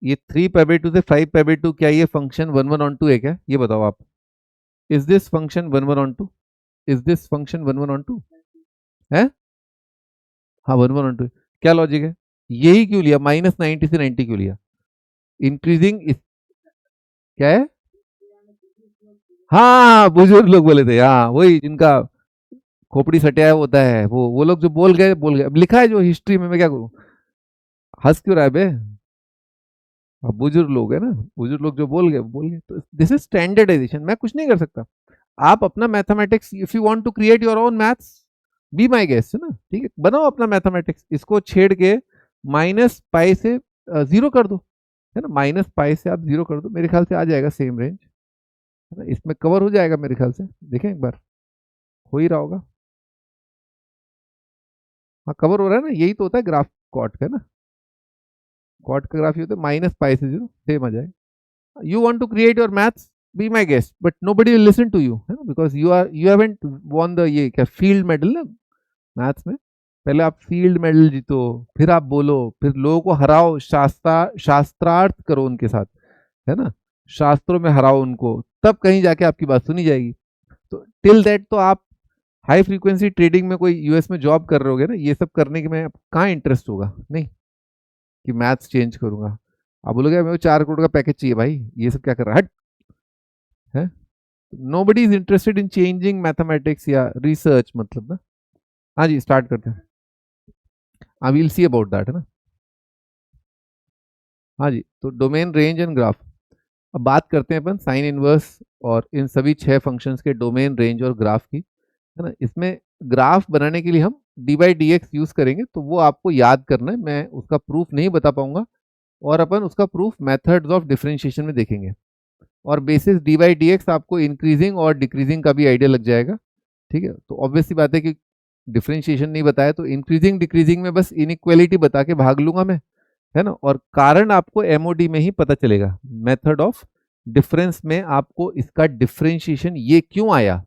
ये 3 पाई/2 से 5 पाई/2, क्या ये फंक्शन 1 1 ऑन 2 है क्या? ये बताओ आप। Is this function 1 1 on 2? Is this function 1 1 on 2 है? हाँ, 1 1 ऑन 2। क्या लॉजिक है? यही क्यों लिया, -90 से 90 क्यों लिया? इंक्रीजिंग क्या है? हाँ, बुजुर्ग लोग बोले थे, हाँ वही जिनका खोपड़ी सटिया होता है, वो लोग जो बोल गए। अब लिखा है जो हिस्ट्री में, मैं क्या करूँ? हंस क्यों रहा है बे? अब बुजुर्ग लोग है ना, बुजुर्ग लोग जो बोल गए, तो दिस इज स्टैंडर्डाइजेशन, मैं कुछ नहीं कर सकता। आप अपना mathematics, if you want to create your own maths, be my guest, है ना, ठीक है, बनाओ अपना मैथमेटिक्स, इसको छेड़ के -पाई से जीरो कर दो, है ना, -पाई से आप जीरो कर दो, मेरे ख्याल से आ जाएगा सेम रेंज, है ना, इसमें कवर हो जाएगा मेरे ख्याल से। देखें एक बार, हो ही रहा होगा। हाँ, कवर हो रहा है ना, यही तो होता है ग्राफ कॉट का, है ना। कॉट का ग्राफ ये होता है -पाई से जीरो, सेम आ जाएगा। You want to create your maths, be my guest, but nobody will listen to you, है ना, because you haven't won the ये क्या फील्ड मेडल ना मैथ्स में। पहले आप फील्ड मेडल जीतो, फिर आप बोलो, फिर लोगों को हराओ, शास्त्रार्थ करो उनके साथ, है ना, शास्त्रों में हराओ उनको, तब कहीं जाके आपकी बात सुनी जाएगी। तो टिल दैट तो आप हाई फ्रीक्वेंसी ट्रेडिंग में कोई यूएस में जॉब कर रहे होगे ना, ये सब करने के में कहाँ इंटरेस्ट होगा? नहीं, कि मैथ्स चेंज करूंगा। आप बोलोगे मेरे को 4 करोड़ का पैकेज चाहिए भाई, ये सब क्या कर रहा है, हट, है। Nobody is interested in changing mathematics या रिसर्च, मतलब ना। हाँ जी, स्टार्ट करते हैं। हाँ, वील सी अबाउट दैट, है ना। हाँ जी, तो डोमेन, रेंज एंड ग्राफ। अब बात करते हैं अपन साइन इनवर्स और इन सभी 6 फंक्शंस के डोमेन, रेंज और ग्राफ की, है ना। इसमें ग्राफ बनाने के लिए हम d/dx यूज करेंगे, तो वो आपको याद करना है, मैं उसका प्रूफ नहीं बता पाऊंगा, और अपन उसका प्रूफ मेथड्स ऑफ डिफरेंशिएशन में देखेंगे। और बेसिस d/dx आपको इंक्रीजिंग और डिक्रीजिंग का भी आइडिया लग जाएगा, ठीक है। तो ऑब्वियस सी बात है कि डिफरेंशिएशन नहीं बताया तो इंक्रीजिंग डिक्रीजिंग में बस इनइक्वालिटी बता के भाग लूंगा मैं, है ना। और कारण आपको एमओडी में ही पता चलेगा, मेथड ऑफ डिफरेंस में आपको इसका डिफरेंशिएशन ये क्यों आया,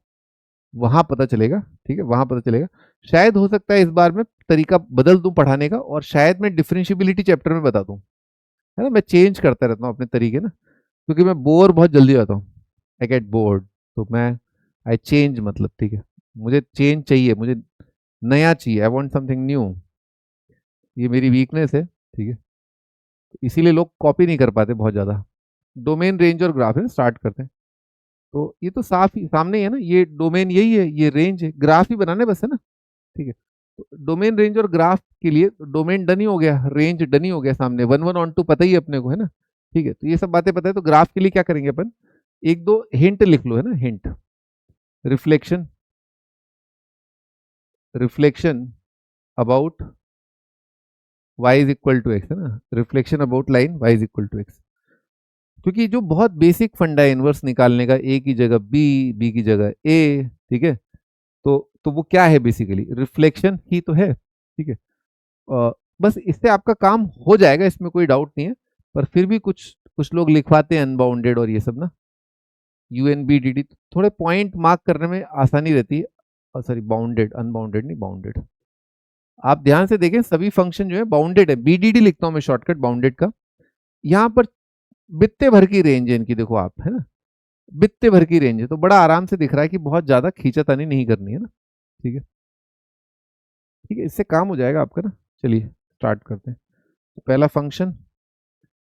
वहां पता चलेगा, ठीक है, वहां पता चलेगा। शायद हो सकता है इस बार मैं तरीका बदल दूं पढ़ाने का, और शायद मैं डिफरेंशियबिलिटी चैप्टर में बता दूं, है ना। मैं चेंज करता रहता हूँ अपने तरीके ना, क्योंकि मैं बोर बहुत जल्दी होता हूँ, आई गेट बोर्ड, तो मैं आई चेंज, मतलब ठीक है, मुझे चेंज चाहिए, मुझे नया चाहिए, आई वांट समथिंग न्यू, ये मेरी वीकनेस है, ठीक है। तो इसीलिए लोग कॉपी नहीं कर पाते बहुत ज़्यादा। डोमेन, रेंज और ग्राफ है, स्टार्ट करते हैं। तो ये तो साफ ही सामने ही है ना, ये डोमेन यही है, ये रेंज है, ग्राफ ही बनाने बस, है ना, ठीक है। डोमेन रेंज और ग्राफ के लिए डोमेन डन ही हो गया, रेंज डन ही हो गया सामने, 1 1 ऑन 2 पता ही है अपने को, है ना। ठीक है, तो ये सब बातें पता है। तो ग्राफ के लिए क्या करेंगे अपन, एक दो हिंट लिख लो, है ना, hint. Reflection, reflection about y is equal to x, है ना, reflection about line y is equal to x. क्योंकि जो बहुत बेसिक फंडा है इनवर्स निकालने का, ए की जगह बी, बी की जगह ए, ठीक है। तो वो क्या है, बेसिकली रिफ्लेक्शन ही तो है, ठीक है। बस इससे आपका काम हो जाएगा, इसमें कोई डाउट नहीं है। पर फिर भी कुछ कुछ लोग लिखवाते हैं अनबाउंडेड और ये सब ना, UNBDD, थोड़े पॉइंट मार्क करने में आसानी रहती है। सॉरी, बाउंडेड, अनबाउंडेड नहीं, बाउंडेड। आप ध्यान से देखें, सभी फंक्शन जो है बाउंडेड है, BDD लिखता हूं मैं शॉर्टकट बाउंडेड का। यहाँ पर बित्ते भर की रेंज है इनकी, देखो आप, है ना, बित्ते भर की रेंज है, तो बड़ा आराम से दिख रहा है कि बहुत ज्यादा खींचातानी नहीं करनी है ना। ठीक है, ठीक है, इससे काम हो जाएगा आपका ना। चलिए स्टार्ट करते हैं। तो पहला फंक्शन,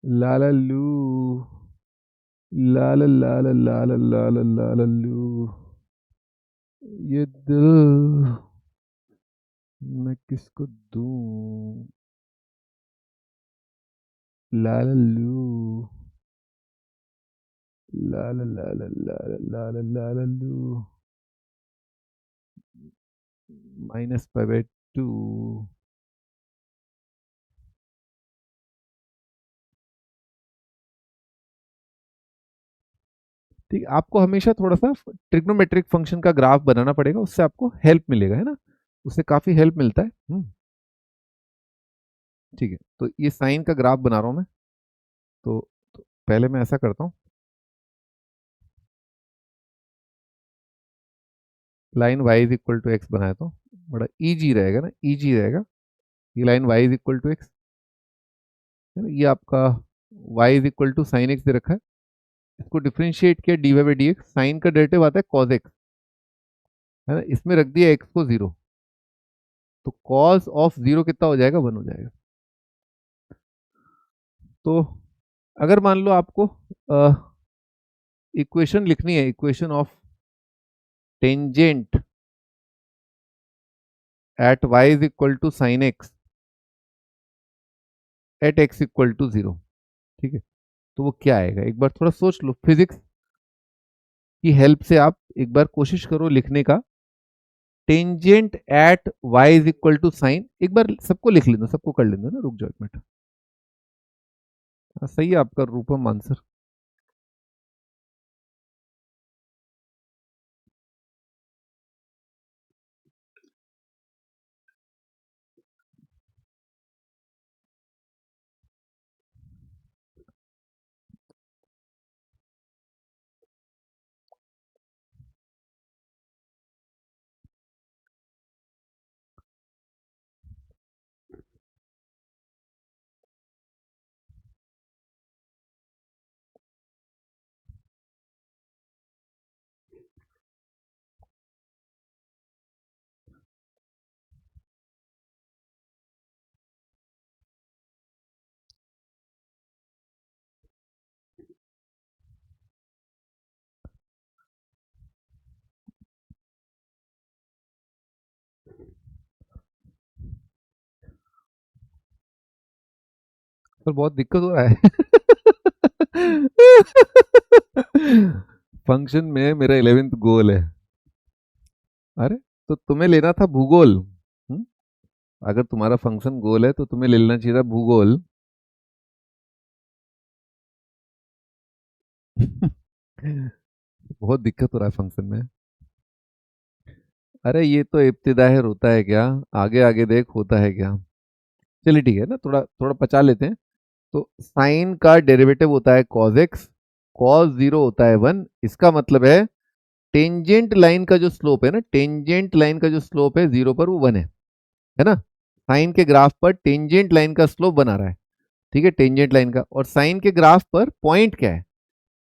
लाला लू, लाला लाला लाला लाला लाला लू, ये दिल मैं किसको दूं, लाला लू, लाला लाला लाला लाला लाला लू, -π/2। ठीक, आपको हमेशा थोड़ा सा ट्रिग्नोमेट्रिक फंक्शन का ग्राफ बनाना पड़ेगा, उससे आपको हेल्प मिलेगा, है ना, उससे काफी हेल्प मिलता है। ठीक है, तो ये साइन का ग्राफ बना रहा हूं मैं। तो पहले मैं ऐसा करता हूँ, line y is equal to x बनाया, तो बड़ा इजी रहेगा ना, इजी रहेगा। ये line y is equal to x, है ना, ये आपका y is equal to sine x दे रखा है। इसको डिफ्रेंशिएट किया dy/dx, साइन का डेरिवेटिव आता है cos x, है ना, इसमें रख दिया x को 0, तो cos ऑफ 0 कितना हो जाएगा, 1 हो जाएगा। तो अगर मान लो आपको इक्वेशन लिखनी है, equation of tangent at y is equal to sine x at x equal to 0, ठीक है, तो वो क्या आएगा, एक बार थोड़ा सोच लो, फिजिक्स की हेल्प से आप एक बार कोशिश करो लिखने का। Tangent at y is equal to sine, एक बार सबको लिख लेना, सबको कर लेना ना, रुक जाओ एक मिनट। सही है आपका रूपम आंसर। पर बहुत दिक्कत हो रहा है। फंक्शन में मेरा 11th गोल है। अरे, तो तुम्हें लेना था भूगोल। अगर तुम्हारा फंक्शन गोल है तो तुम्हें ले लेना चाहिए था भूगोल। बहुत दिक्कत हो रहा है फंक्शन में। अरे ये तो इब्तिदा है, रोता है क्या, आगे आगे देख होता है क्या। चलिए ठीक है ना, थोड़ा थोड़ा पचा लेते हैं। तो साइन का डेरिवेटिव होता है cos x, cos 0 होता है 1, इसका मतलब है टेंजेंट लाइन का जो स्लोप है ना, टेंजेंट लाइन का जो स्लोप है 0 पर, वो 1 है ना। साइन के ग्राफ पर टेंजेंट लाइन का स्लोप बना रहा है, ठीक है, टेंजेंट लाइन का। और साइन के ग्राफ पर पॉइंट क्या है,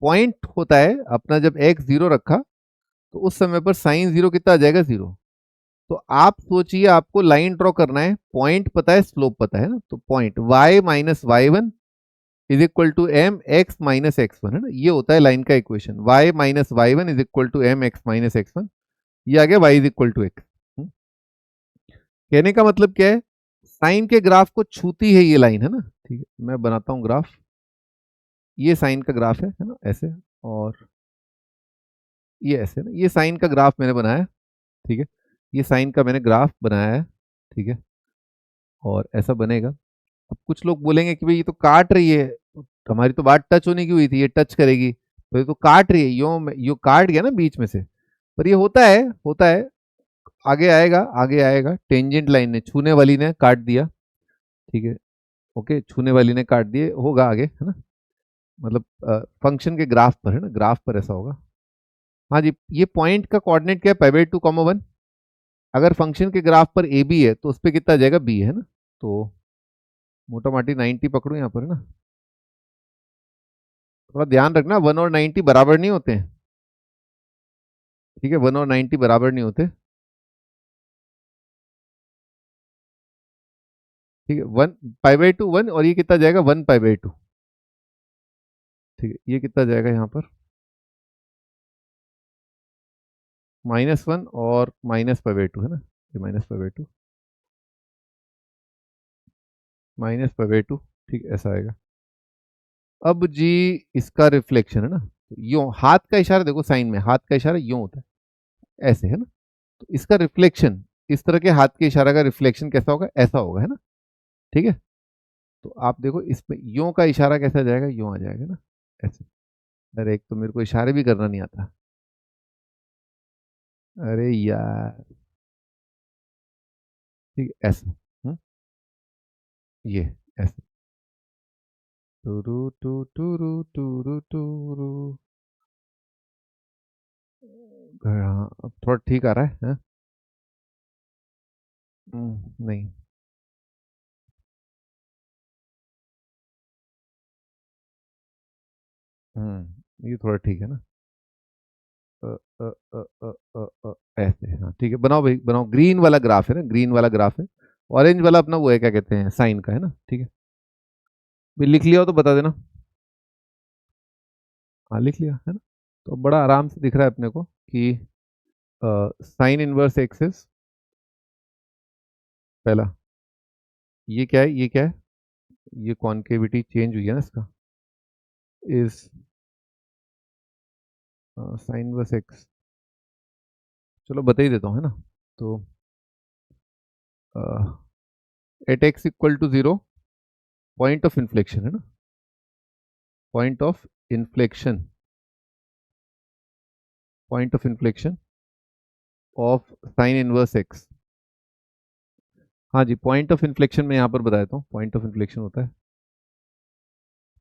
पॉइंट होता है अपना, जब x 0 रखा तो उस समय पर साइन 0 कितना आ जाएगा, 0। तो आप सोचिए, आपको लाइन ड्रॉ करना है, पॉइंट पता है, स्लोप पता है ना, तो point y minus y1 is equal to m x minus x1, है ना, ये होता है लाइन का equation, y minus y1 is equal to m x minus x1, ये आ गया y is equal to x। कहने का मतलब क्या है, साइन के ग्राफ को छूती है ये लाइन, है ना। ठीक है, मैं बनाता हूं ग्राफ। ये साइन का ग्राफ है ना, ऐसे। और ये ऐसे ना, ये साइन का ग्राफ मैंने बनाया है। ठीक है, ये साइन का मैंने ग्राफ बनाया है। ठीक है, और ऐसा बनेगा। अब कुछ लोग बोलेंगे कि भाई ये तो काट रही है, हमारी तो बात टच होने की हुई थी, ये टच करेगी तो ये तो काट रही है, यो काट गया ना बीच में से। पर ये होता है, आगे आएगा, आगे आएगा, टेंजेंट लाइन ने, छूने वाली ने काट दिया। ठीक है, ओके, छूने वाली ने काट दिए, होगा आगे, है ना। मतलब फंक्शन के ग्राफ पर, है ना, ग्राफ पर ऐसा होगा। हाँ जी, ये पॉइंट का कोऑर्डिनेट क्या है, पाई 2, 1। अगर फंक्शन के ग्राफ पर ए बी है तो उस पर कितना आ जाएगा, बी, है ना। तो मोटा माटी 90 पकड़ो यहाँ पर, है ना। थोड़ा ध्यान रखना, 1 और 90 बराबर नहीं होते हैं। ठीक है, 1 और 90 बराबर नहीं होते। ठीक है, 1 पाई 2 1, और ये कितना जाएगा, 1 पाई 2। ठीक है, ये कितना जाएगा यहाँ पर, -1 और -पाई 2, है ना। ये -पाई 2, -पाई 2। ठीक, ऐसा आएगा। अब जी, इसका रिफ्लेक्शन, है ना, तो यूं हाथ का इशारा देखो, साइन में हाथ का इशारा यूं होता है, ऐसे, है ना। तो इसका रिफ्लेक्शन, इस तरह के हाथ के इशारा का रिफ्लेक्शन कैसा होगा, ऐसा होगा, है ना। ठीक है, तो आप देखो इसमें यूं का इशारा कैसा जाएगा, यूं आ जाएगा ना, ऐसे। अरे एक तो मेरे को इशारे भी करना नहीं आता। अरे यार, ठीक है, ऐसे। ये ऐसे, टूरू टू टूरू टूरू टूरू। हाँ, अब थोड़ा ठीक आ रहा है, हाँ? नहीं। ये थोड़ा ठीक है ना। अ, अ, अ, अ, ऐसे, हाँ ठीक है, बनाओ भाई बनाओ, ग्रीन वाला ग्राफ है ना, ग्रीन वाला ग्राफ है। ऑरेंज वाला अपना वो है, क्या कहते हैं, साइन का, है ना। ठीक है, भाई लिख लिया हो तो बता देना। हाँ लिख लिया है ना। तो बड़ा आराम से दिख रहा है अपने को कि साइन इनवर्स एक्सिस, पहला, ये क्या है, ये क्या है, ये कॉन्केविटी चेंज हुई है ना इसका, इज साइन इनवर्स एक्स। चलो बता ही देता हूँ, है ना। तो at x equal to 0, point of inflection, है ना, point of inflection, point of inflection of sine inverse x. हाँ जी, पॉइंट ऑफ इन्फ्लेक्शन में यहाँ पर बता देता हूँ, पॉइंट ऑफ इन्फ्लेक्शन होता है,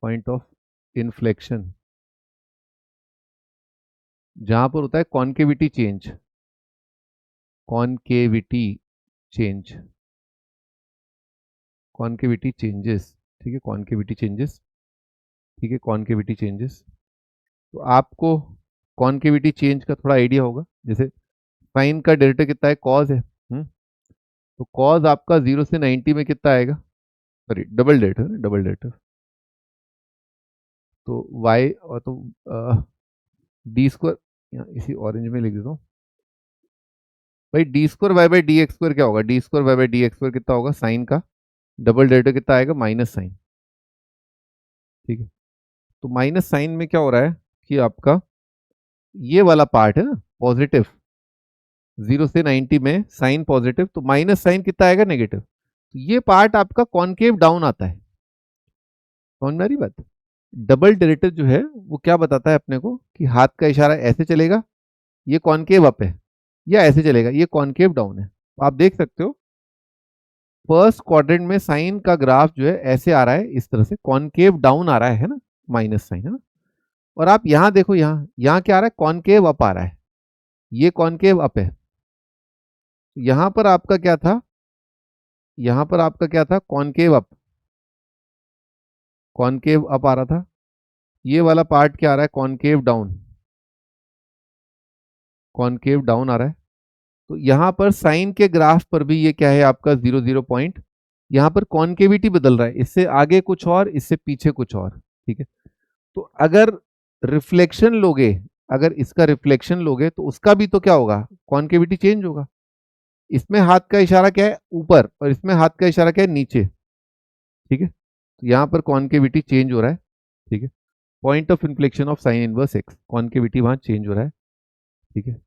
पॉइंट ऑफ इन्फ्लेक्शन जहाँ पर होता है concavity change, concavity change, concavity changes. ठीक है, कॉन्केविटी चेंजेस। ठीक है, कॉन्केविटी चेंजेस। तो आपको कॉन्केविटी चेंज का थोड़ा आइडिया होगा, जैसे साइन का डेल्टा कितना है, कॉज है। तो कॉज आपका 0 से 90 में कितना आएगा, सॉरी डबल डेल्टा है, डबल डेल्टा। तो वाई, और तो डी स्क्वायर, यहाँ इसी ऑरेंज में लिख देता हूँ भाई, d² y/dx² क्या होगा, d² y/dx² कितना होगा, साइन का डबल डेल्टा कितना आएगा, माइनस साइन। ठीक है, तो माइनस साइन में क्या हो रहा है कि आपका ये वाला पार्ट है ना पॉजिटिव, 0 से 90 में साइन पॉजिटिव, तो माइनस साइन कितना आएगा, नेगेटिव। तो ये पार्ट आपका कॉन्केव डाउन आता है, समझ में आ रही बात। डबल डेरिवेटिव जो है वो क्या बताता है अपने को कि हाथ का इशारा ऐसे चलेगा, ये कॉन्केव अप है, या ऐसे चलेगा, ये कॉन्केव डाउन है। तो आप देख सकते हो फर्स्ट क्वाड्रेंट में साइन का ग्राफ जो है ऐसे आ रहा है, इस तरह से कॉन्केव डाउन आ रहा है ना, माइनस साइन, है ना। और आप यहां देखो, यहाँ यहाँ क्या आ रहा है, कॉन्केव अप आ रहा है, ये कॉन्केव अप है। यहां पर आपका क्या था, यहां पर आपका क्या था, कॉन्केव अप, कॉन्केव अप आ रहा था। ये वाला पार्ट क्या आ रहा है, कॉन्केव डाउन, कॉन्केव डाउन आ रहा है। तो यहां पर साइन के ग्राफ पर भी ये क्या है आपका 0 0 पॉइंट, यहां पर कॉन्केविटी बदल रहा है, इससे आगे कुछ और, इससे पीछे कुछ और। ठीक है, तो अगर रिफ्लेक्शन लोगे, अगर इसका रिफ्लेक्शन लोगे तो उसका भी तो क्या होगा, कॉन्केविटी चेंज होगा। इसमें हाथ का इशारा क्या है, ऊपर, और इसमें हाथ का इशारा क्या है, नीचे। ठीक है, तो यहाँ पर कॉन्केविटी चेंज हो रहा है। ठीक है, point of inflection of sine inverse x, concavity वहां चेंज हो रहा है। ठीक है,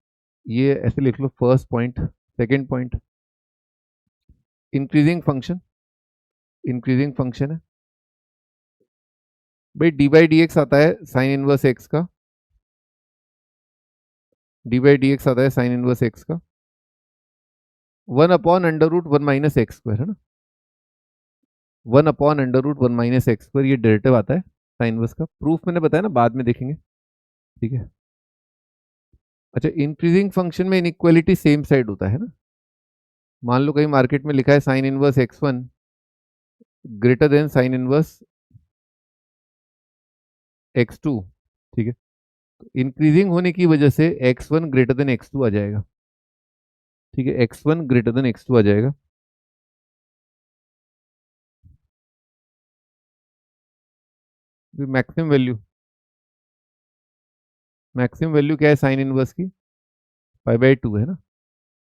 ये ऐसे लिख लो, first point. Second point, increasing function, increasing function है भाई, डी बाई डी एक्स आता है साइन इनवर्स एक्स का, डी बाई डी एक्स आता है साइन इनवर्स एक्स का, 1/√1 - x² है ना, 1/√1 - x², ये डेरिवेटिव आता है साइन इनवर्स का। प्रूफ मैंने बताया ना, बाद में देखेंगे। ठीक है, अच्छा, इंक्रीजिंग फंक्शन में इनइक्वालिटी सेम साइड होता है ना। मान लो कहीं मार्केट में लिखा है sine inverse x1 greater then sine inverse x2। ठीक है, तो इंक्रीजिंग होने की वजह से x1 ग्रेटर देन x2 आ जाएगा। ठीक है, x1 ग्रेटर देन x2 आ जाएगा। मैक्सिमम वैल्यू, मैक्सिमम वैल्यू क्या है साइन इनवर्स की, π/2 है ना,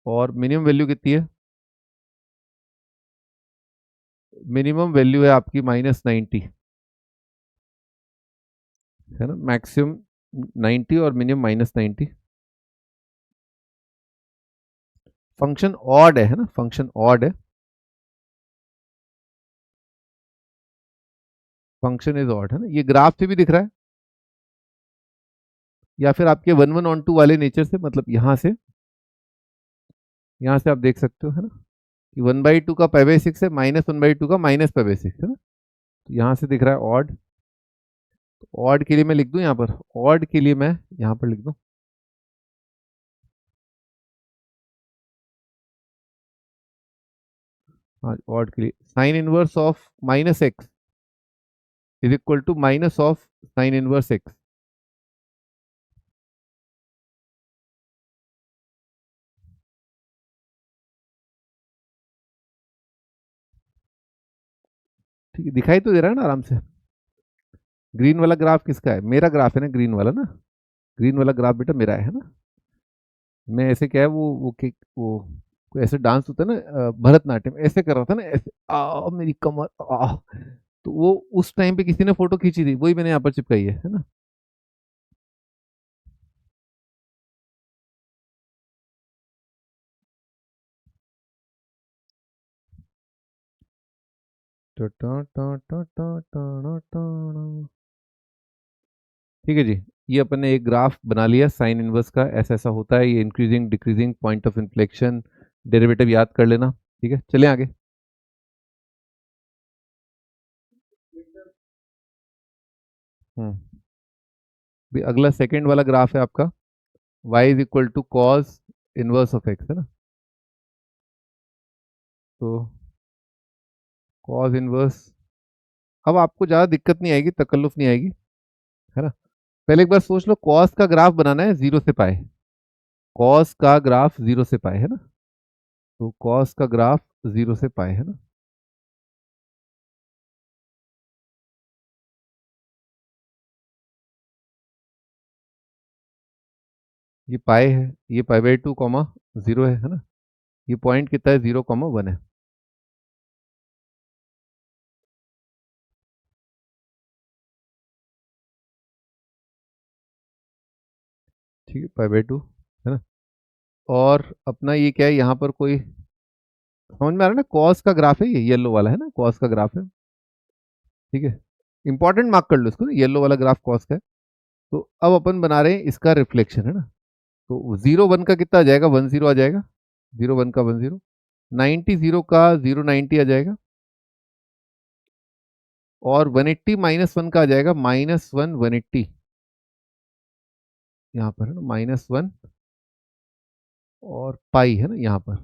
और मिनिमम वैल्यू कितनी है, मिनिमम वैल्यू है आपकी -90 है ना, मैक्सिमम 90 और मिनिमम -90। फंक्शन ऑड है ना, फंक्शन ऑड है, फंक्शन इज ऑड है ना, ये ग्राफ से भी दिख रहा है, या फिर आपके 1/1 वाले नेचर से, मतलब यहाँ से आप देख सकते हो है ना, कि 1/2 का π/6 है, -1/2 का -π/6 है ना, तो यहाँ से दिख रहा है ऑड। तो ऑड के लिए मैं लिख दूं यहाँ पर, ऑड के लिए मैं यहाँ पर लिख दूं, हाँ ऑड के लिए sine inverse of -x is equal to minus of sine inverse x। ठीक है, दिखाई तो दे रहा है ना आराम से। ग्रीन वाला ग्राफ किसका है, मेरा ग्राफ है ना, ग्रीन वाला ना, ग्रीन वाला ग्राफ बेटा मेरा है ना। मैं ऐसे क्या है वो कोई ऐसे डांस होता है ना, भरतनाट्यम ऐसे कर रहा था ना, ऐसे मेरी कमर तो वो उस टाइम पे किसी ने फोटो खींची थी, वही मैंने यहाँ पर चिपकाई है ना। ठीक है जी, ये अपन ने एक ग्राफ बना लिया साइन इनवर्स का, ऐसा ऐसा होता है, ये increasing decreasing point of inflection, derivative याद कर लेना। ठीक है, चलें आगे। हम्म, भी अगला सेकंड वाला ग्राफ है आपका, y is equal to cos inverse of x है ना, तो कॉस इनवर्स, अब आपको ज़्यादा दिक्कत नहीं आएगी, तकल्लुफ नहीं आएगी है ना। पहले एक बार सोच लो, कॉस का ग्राफ बनाना है 0 से पाए, कॉस का ग्राफ 0 से पाए है ना, तो कॉस का ग्राफ 0 से पाए है ना, ये पाए है, ये π/2 0 है ना, ये पॉइंट कितना है, 0, 1 है। ठीक है, π/2 है ना, और अपना ये क्या है, यहाँ पर कोई समझ में आ रहा है ना, कॉस का ग्राफ है, ये येलो वाला है ना, कॉस का ग्राफ है। ठीक है, इंपॉर्टेंट मार्क कर लो इसको, येलो वाला ग्राफ कॉस का है। तो अब अपन बना रहे हैं इसका रिफ्लेक्शन है ना, तो 0, 1 का कितना आ जाएगा, 1, 0 आ जाएगा, 0, 1 का 1, 0, 90, 0 का 0, 90 आ जाएगा, और 180 -1 का आ जाएगा -1, 180, यहाँ पर है ना, -1 और पाई है ना यहाँ पर।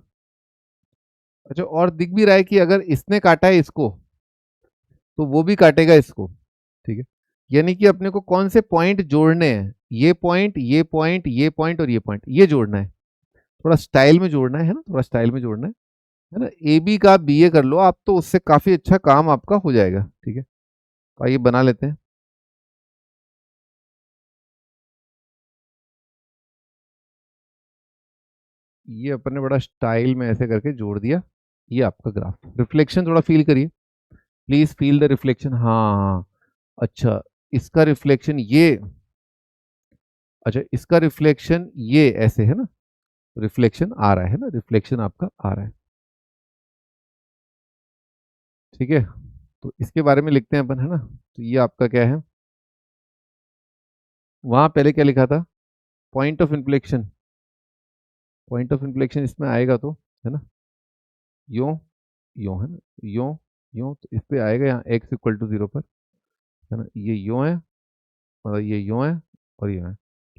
अच्छा, और दिख भी रहा है कि अगर इसने काटा है इसको, तो वो भी काटेगा इसको। ठीक है, यानी कि अपने को कौन से पॉइंट जोड़ने हैं, ये पॉइंट, ये पॉइंट, ये पॉइंट और ये पॉइंट, ये जोड़ना है, थोड़ा स्टाइल में जोड़ना है ना, थोड़ा स्टाइल में जोड़ना है ना। ए बी का बी ए कर लो आप, तो उससे काफी अच्छा काम आपका हो जाएगा। ठीक है, तो आइए बना लेते हैं। ये अपन ने बड़ा स्टाइल में ऐसे करके जोड़ दिया। ये आपका ग्राफ। रिफ्लेक्शन थोड़ा फील करिए, प्लीज फील द रिफ्लेक्शन। हाँ, अच्छा, इसका रिफ्लेक्शन ये, अच्छा इसका रिफ्लेक्शन ये ऐसे है ना, रिफ्लेक्शन आ रहा है ना, रिफ्लेक्शन आपका आ रहा है। ठीक है, तो इसके बारे में लिखते हैं अपन, है ना। तो ये आपका क्या है, वहां पहले क्या लिखा था, point of inflection. Point of inflection इसमें आएगा तो, है ना, यो, यो है ना, यो, यो, तो इस पे आएगा यहाँ एक्स इक्वल टू जीरो पर, है ना, ये यो है, मतलब ये यो है और ये है।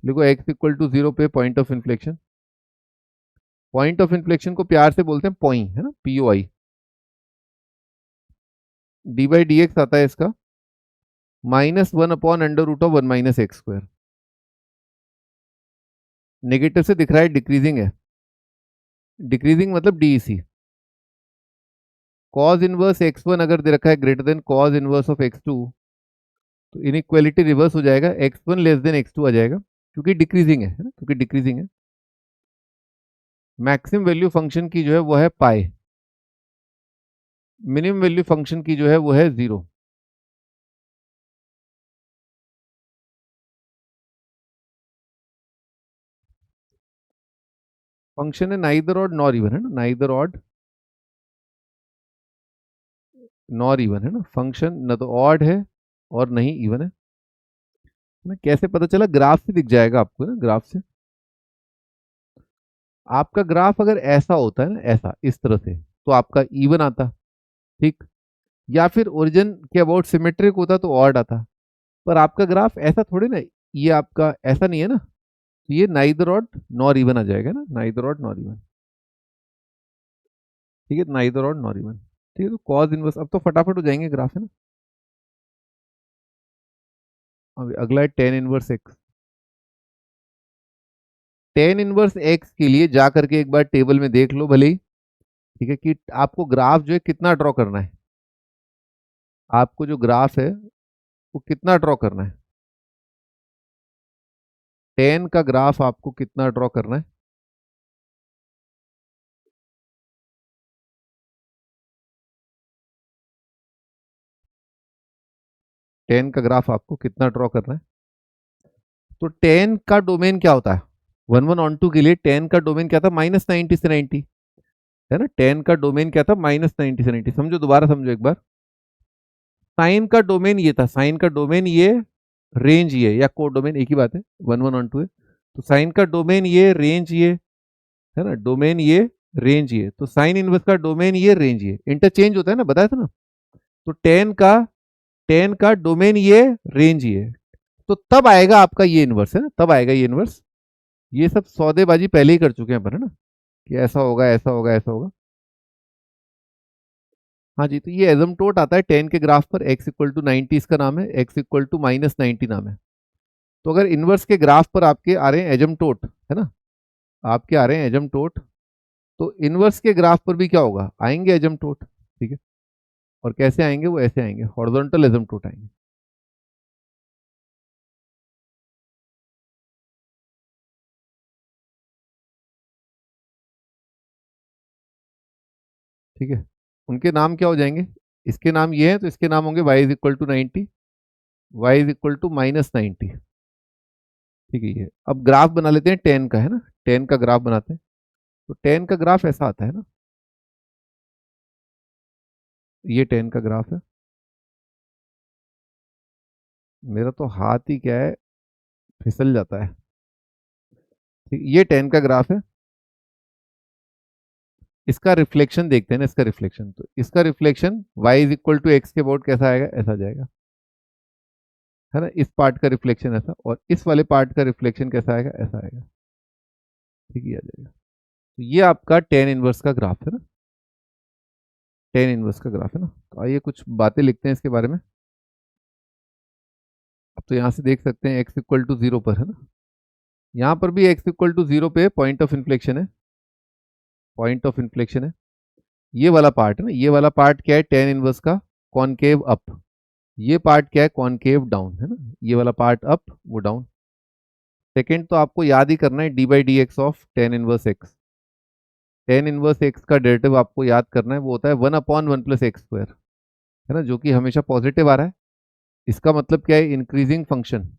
देखो एक्स इक्वल टू जीरो पे point of inflection, point of inflection को प्यार से बोलते हैं पॉई, है ना, P O I. D by d x आता है इसका -1/√(1 - x²). नेगेटिव से दिख रहा है, डिक्रीजिंग है, डिक्रीजिंग मतलब डीईसी। कॉज इनवर्स x1 अगर दे रखा है greater than cause inverse of x2, तो इनइक्वालिटी रिवर्स हो जाएगा, x1 लेस देन x2 आ जाएगा, क्योंकि डिक्रीजिंग है ना, क्योंकि डिक्रीजिंग है। मैक्सिमम वैल्यू फंक्शन की जो है वो है पाई, मिनिमम वैल्यू फंक्शन की जो है वो है 0। फंक्शन है नाइदर ऑड नॉर इवन, है ना, नाइदर ऑड नॉर इवन, है ना, फंक्शन न तो ऑड है और नहीं इवन है ना। कैसे पता चला, ग्राफ से दिख जाएगा आपको ना, ग्राफ से। आपका ग्राफ अगर ऐसा होता है ना, ऐसा इस तरह से, तो आपका इवन आता, ठीक, या फिर ओरिजिन के अबाउट सिमेट्रिक होता तो ऑड आता। पर आपका ग्राफ ऐसा थोड़ी ना, ये आपका ऐसा नहीं है ना, तो ये नाइदर ऑड नॉर इवन आ जाएगा ना, नाइदर ऑड नॉर इवन। ठीक है, नाइदर ऑड नॉर इवन। ठीक है, तो कॉज इनवर्स अब तो फटाफट हो जाएंगे ग्राफ, है ना। अब अगला है tan inverse x. Tan inverse x के लिए जा करके एक बार टेबल में देख लो भले ही, ठीक है, कि आपको ग्राफ जो है कितना ड्रॉ करना है, आपको जो ग्राफ है वो कितना ड्रॉ करना है, टेन का ग्राफ आपको कितना ड्रॉ करना है। टेन का ग्राफ आपको कितना ड्रॉ करना है। तो टेन का डोमेन क्या होता है, 1 1 on 2 के लिए टेन का डोमेन क्या था, -90 से 90, है ना। टेन का डोमेन क्या था, -90 से 90। समझो, दोबारा समझो एक बार। साइन का डोमेन ये था, साइन का डोमेन ये, रेंज ये, या को डोमेन एक ही बात है, 1 1 on 2 है। तो साइन का डोमेन ये, रेंज ये, है ना, डोमेन ये, रेंज ये, तो साइन इनवर्स का डोमेन ये, रेंज ये, इंटरचेंज होता है ना, बताया था ना। तो टेन का डोमेन ये, रेंज ये, तो तब आएगा आपका ये इनवर्स, है ना, तब आएगा ये इनवर्स। ये सब सौदेबाजी पहले ही कर चुके हैं अपन, है ना, कि ऐसा होगा, ऐसा होगा, ऐसा होगा। हाँ जी, तो ये एजमटोट आता है टेन के ग्राफ पर, x इक्वल टू 90 इसका नाम है, x इक्वल टू -90 नाम है। तो अगर इनवर्स के ग्राफ पर आपके आ रहे हैं एजमटोट, है ना, आपके आ रहे हैं एजमटोट, तो इनवर्स के ग्राफ पर भी क्या होगा, आएंगे एजमटोट। ठीक है, और कैसे आएंगे, वो ऐसे आएंगे, हॉरिजॉन्टल एजमटोट आएंगे। ठीक है, उनके नाम क्या हो जाएंगे, इसके नाम ये है तो इसके नाम होंगे y is equal to 90, y is equal to -90। ठीक है, ये अब ग्राफ बना लेते हैं टेन का, है ना, टेन का ग्राफ बनाते हैं। तो टेन का ग्राफ ऐसा आता है ना, ये टेन का ग्राफ है। मेरा तो हाथ ही क्या है, फिसल जाता है। ठीक, ये टेन का ग्राफ है। इसका रिफ्लेक्शन देखते हैं ना, इसका रिफ्लेक्शन, तो इसका reflection y is equal to x के अबाउट कैसा आएगा, ऐसा जाएगा, है ना। इस पार्ट का रिफ्लेक्शन ऐसा, और इस वाले पार्ट का रिफ्लेक्शन कैसा आएगा, ऐसा आएगा। ठीक है, आ जाएगा। तो ये आपका टेन इनवर्स का ग्राफ है ना, टेन इनवर्स का ग्राफ है ना। तो आइए कुछ बातें लिखते हैं इसके बारे में। अब तो यहाँ से देख सकते हैं x इक्वल टू 0 पर, है ना, यहाँ पर भी x इक्वल टू 0 पे पॉइंट ऑफ इन्फ्लेक्शन है, पॉइंट ऑफ इन्फ्लेक्शन है। ये वाला पार्ट है ना, ये वाला पार्ट क्या है, टेन इनवर्स का कॉनकेव अप। ये पार्ट क्या है, कॉनकेव डाउन, है ना, ये वाला पार्ट अप, वो डाउन। सेकेंड तो आपको याद ही करना है D by d x of tan inverse x. Tan inverse x का डेरिवेटिव आपको याद करना है, वो होता है 1/1 + x², है ना, जो कि हमेशा पॉजिटिव आ रहा है। इसका मतलब क्या है, इंक्रीजिंग फंक्शन।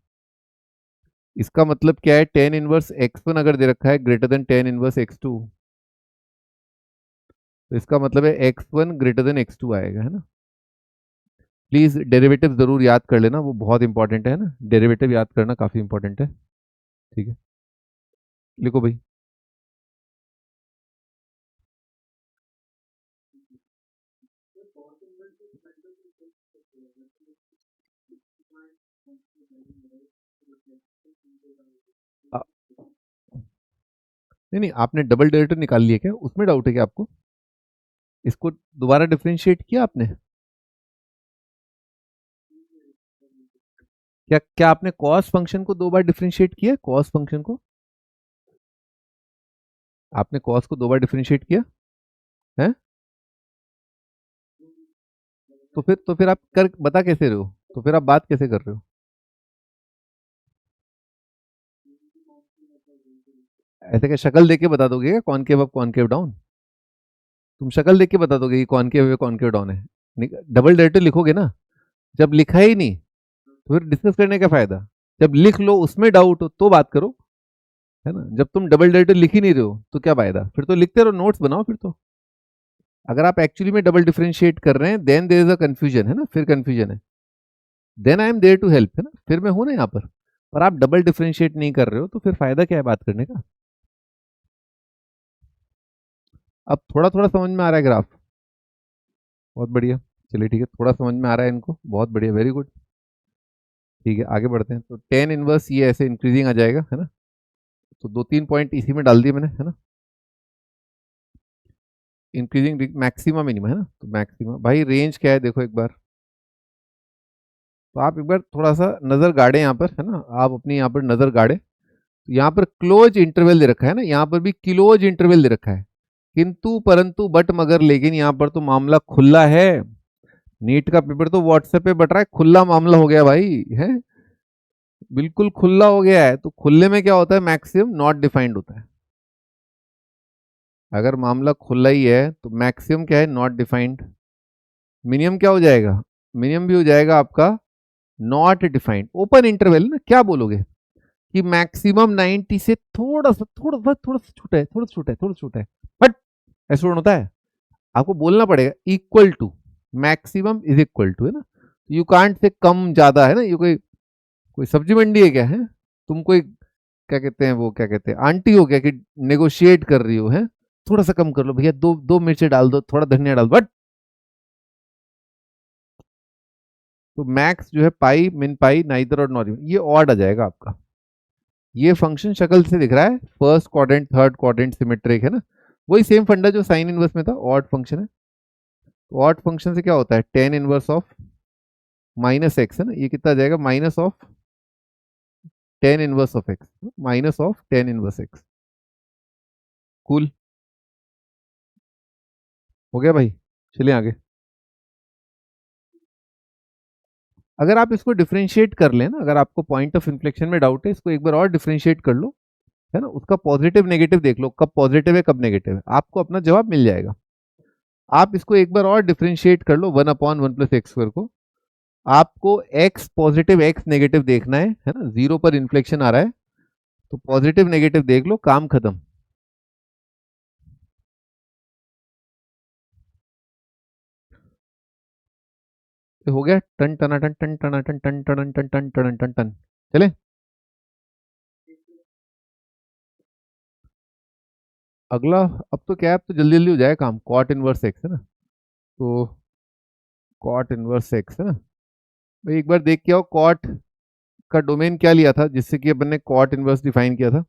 इसका मतलब क्या है, टेन इनवर्स x1 अगर दे रखा है greater than tan inverse x2, तो इसका मतलब है x1 ग्रेटर देन x2 आएगा, है ना। प्लीज डेरिवेटिव जरूर याद कर लेना, वो बहुत इंपॉर्टेंट है ना, डेरिवेटिव याद करना काफी इंपॉर्टेंट है। ठीक है, लिखो भाई। आ, नहीं नहीं, आपने डबल डेरिवेटिव निकाल लिया क्या, उसमें डाउट है क्या आपको? इसको दोबारा डिफरेंशिएट किया आपने? क्या क्या आपने कॉस फंक्शन को दो बार डिफरेंशिएट किया, कॉस फंक्शन को आपने कॉस को दो बार डिफरेंशिएट किया है? तो फिर आप कर बता कैसे रहे हो, तो फिर आप बात कैसे कर रहे हो? ऐसे क्या शक्ल देख के बता दोगे क्या, कॉनकेव अप कॉनकेव डाउन? तुम शक्ल देख के बता दोगे कि कॉनकेव है कॉनकेव डाउन है? डबल डेरिवेटिव लिखोगे ना, जब लिखा ही नहीं तो फिर डिस्कस करने का फायदा। जब लिख लो उसमें डाउट हो तो बात करो, है ना। जब तुम डबल डेरिवेटिव लिख ही नहीं रहे हो तो क्या फायदा, फिर तो लिखते रहो, नोट्स बनाओ फिर तो। अगर आप एक्चुअली में डबल डिफरेंशिएट कर रहे हैं then there is a confusion, है ना, फिर कंफ्यूजन है। Then I am there to help, है ना, फिर मैं हूं ना यहाँ पर आप डबल डिफरेंशिएट नहीं कर रहे हो तो फिर फायदा क्या है बात करने का। अब थोड़ा थोड़ा समझ में आ रहा है ग्राफ, बहुत बढ़िया। चलिए ठीक है, थोड़ा समझ में आ रहा है इनको, बहुत बढ़िया, वेरी गुड। ठीक है, आगे बढ़ते हैं। तो टेन इनवर्स ये ऐसे इंक्रीजिंग आ जाएगा, है ना। तो दो तीन पॉइंट इसी में डाल दिए मैंने, है ना। इंक्रीजिंग मैक्सिमम मिनिमम, है ना, तो मैक्सिमम भाई रेंज क्या है देखो एक बार। तो आप एक बार थोड़ा सा नजर गाड़े यहाँ पर, है ना, आप अपनी यहाँ पर नजर गाड़े। तो यहाँ पर क्लोज इंटरवल दे रखा है ना, यहाँ पर भी क्लोज इंटरवल दे रखा है, किंतु परंतु बट मगर लेकिन यहाँ पर तो मामला खुला है। नीट का पेपर तो व्हाट्सएप पे बट रहा है, खुला मामला हो गया भाई, है बिल्कुल खुला हो गया है। तो खुले में क्या होता है, मैक्सिमम नॉट डिफाइंड होता है। अगर मामला खुला ही है तो मैक्सिमम क्या है, नॉट डिफाइंड। मिनिमम क्या हो जाएगा, मिनिमम भी हो जाएगा आपका नॉट डिफाइंड। ओपन इंटरवल ना, क्या बोलोगे कि मैक्सिमम 90 से थोड़ा सा छोटा है, थोड़ा सा छोटा है, थोड़ा सा छोटा है, बट ऐसा होता है। आपको बोलना पड़ेगा equal to, maximum is equal to, है ना। यू कांट से कम ज्यादा, है ना, ये कोई कोई सब्जी मंडी है क्या, है तुम कोई क्या कहते हैं, वो क्या कहते हैं, आंटी हो क्या कि नेगोशिएट कर रही हो, है थोड़ा सा कम कर लो भैया, दो दो मिर्ची डाल दो, थोड़ा धनिया डाल, बट तो मैक्स जो है पाई मिन पाई नाइदर और नॉट, ये ऑड आ जाएगा आपका। ये फंक्शन शक्ल से दिख रहा है first quadrant third quadrant symmetric, है ना। वही सेम फंडा जो साइन इनवर्स में था, ऑड फंक्शन है। तो ऑड फंक्शन से क्या होता है, tan inverse of minus x, है ना, ये कितना आ जाएगा, minus of tan inverse of x, minus of tan inverse x. Cool, हो गया भाई। चलिए आगे। अगर आप इसको डिफरेंशिएट कर लें ना, अगर आपको पॉइंट ऑफ इन्फ्लेक्शन में डाउट है, इसको एक बार और डिफरेंशिएट कर लो, है ना, उसका पॉजिटिव नेगेटिव देख लो, कब पॉजिटिव है कब नेगेटिव है, आपको अपना जवाब मिल जाएगा। आप इसको एक बार और डिफरेंशिएट कर लो 1/1 + x² को। आपको x पॉजिटिव x नेगेटिव देखना है ना, जीरो पर इन्फ्लेक्शन आ रहा है तो पॉजिटिव नेगेटिव देख लो, काम खत्म। ये हो गया, टन टना टन टन टना टन टन टन टन टन टन टन टन। चले अगला। अब तो क्या है, अब तो जल्दी जल्दी हो जाएगा काम, कॉट इनवर्स एक्स, है ना। तो कॉट इनवर्स एक्स, है ना भाई, एक बार देख के आओ कॉट का डोमेन क्या लिया था जिससे कि अपन ने कॉट इनवर्स डिफाइन किया था,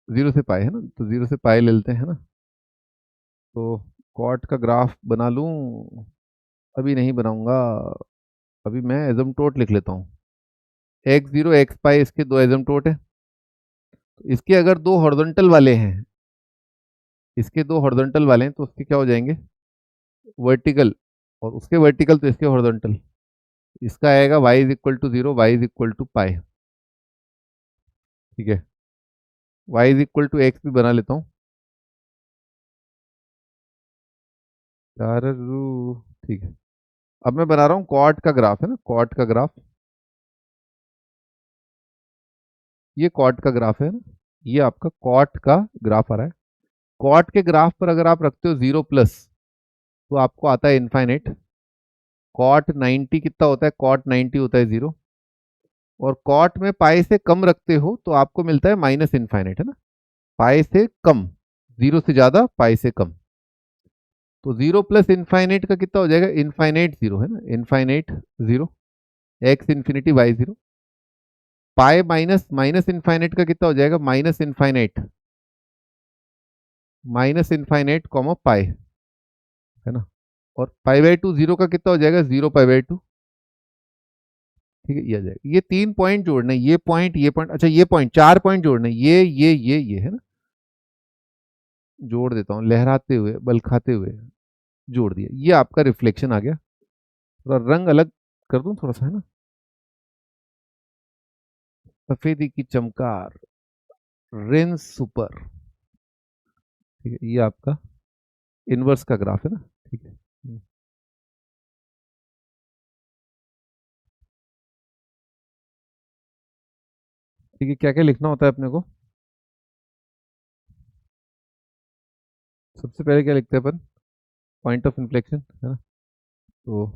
जीरो से पाई, है ना, तो जीरो से पाई ले लेते हैं, है ना। तो कॉट का ग्राफ बना लूं, अभी नहीं बनाऊंगा, अभी मैं एजमटोट लिख लेता हूँ। एक्स जीरो एक्स पाई, इसके दो एजमटोट है। तो इसके अगर दो हॉरिजॉन्टल वाले हैं, इसके दो हॉरिजॉन्टल वाले हैं तो उसके क्या हो जाएंगे, वर्टिकल, और उसके वर्टिकल तो इसके हॉरिजॉन्टल। इसका आएगा y is equal to zero, y is equal to pi. ठीक है, y is equal to x भी बना लेता हूँ। ठीक है, अब मैं बना रहा हूँ कॉट का ग्राफ, है ना, कॉट का ग्राफ। ये कॉट का ग्राफ है ना, ये आपका कॉट का ग्राफ आ रहा है। कॉट के ग्राफ पर अगर आप रखते हो 0 प्लस, तो आपको आता है इनफाइनाइट। कॉट 90 कितना होता है, कॉट 90 होता है 0। और कॉट में पाई से कम रखते हो तो आपको मिलता है माइनस इनफाइनाइट, है ना, पाई से कम, 0 से ज्यादा, पाई से कम। तो 0 प्लस इनफाइनाइट का कितना हो जाएगा, इनफाइनाइट 0, है ना, infinite 0, x infinity y 0। Pi minus minus infinite का कितना हो जाएगा, minus infinite, minus infinite comma pi, है ना। और पाई बाई टू 0 का कितना हो जाएगा, 0 पाई बाई टू। ठीक है, ये आ जाएगा। ये 3 पॉइंट जोड़ने, ये पॉइंट, ये पॉइंट, अच्छा ये पॉइंट, 4 पॉइंट जोड़ने, ये, है ना, जोड़ देता हूँ, लहराते हुए, बल खाते हुए जोड़ दिया। ये आपका रिफ्लेक्शन आ गया। थोड़ा रंग अलग कर दूं थोड़ा सा, है ना, सफेदी की चमकार, रेंस सुपर। ठीक है, ये आपका इनवर्स का ग्राफ है ना। ठीक है, ठीक है, क्या क्या लिखना होता है अपने को। सबसे पहले क्या लिखते हैं अपन, पॉइंट ऑफ इन्फ्लेक्शन, है ना। तो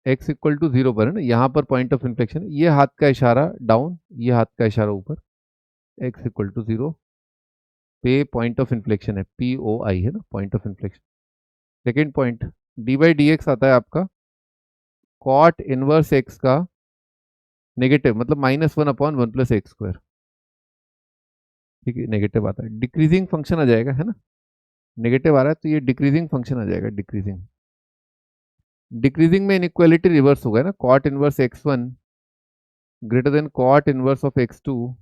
x इक्वल टू 0 पर, है ना, यहाँ पर पॉइंट ऑफ इन्फ्लेक्शन, ये हाथ का इशारा डाउन, ये हाथ का इशारा ऊपर, x इक्वल टू 0 पे पॉइंट ऑफ इन्फ्लेक्शन है, POI, है ना, point of inflection. Second point, D by d x आता है आपका कॉट इनवर्स एक्स का नेगेटिव, मतलब -1/1 + x²। ठीक है, नेगेटिव आता है, डिक्रीजिंग फंक्शन आ जाएगा, है ना, नेगेटिव आ रहा है तो ये डिक्रीजिंग फंक्शन आ जाएगा, डिक्रीजिंग। डिक्रीजिंग में इनइक्वालिटी रिवर्स होगा ना, cot inverse x1 greater than cot inverse of x2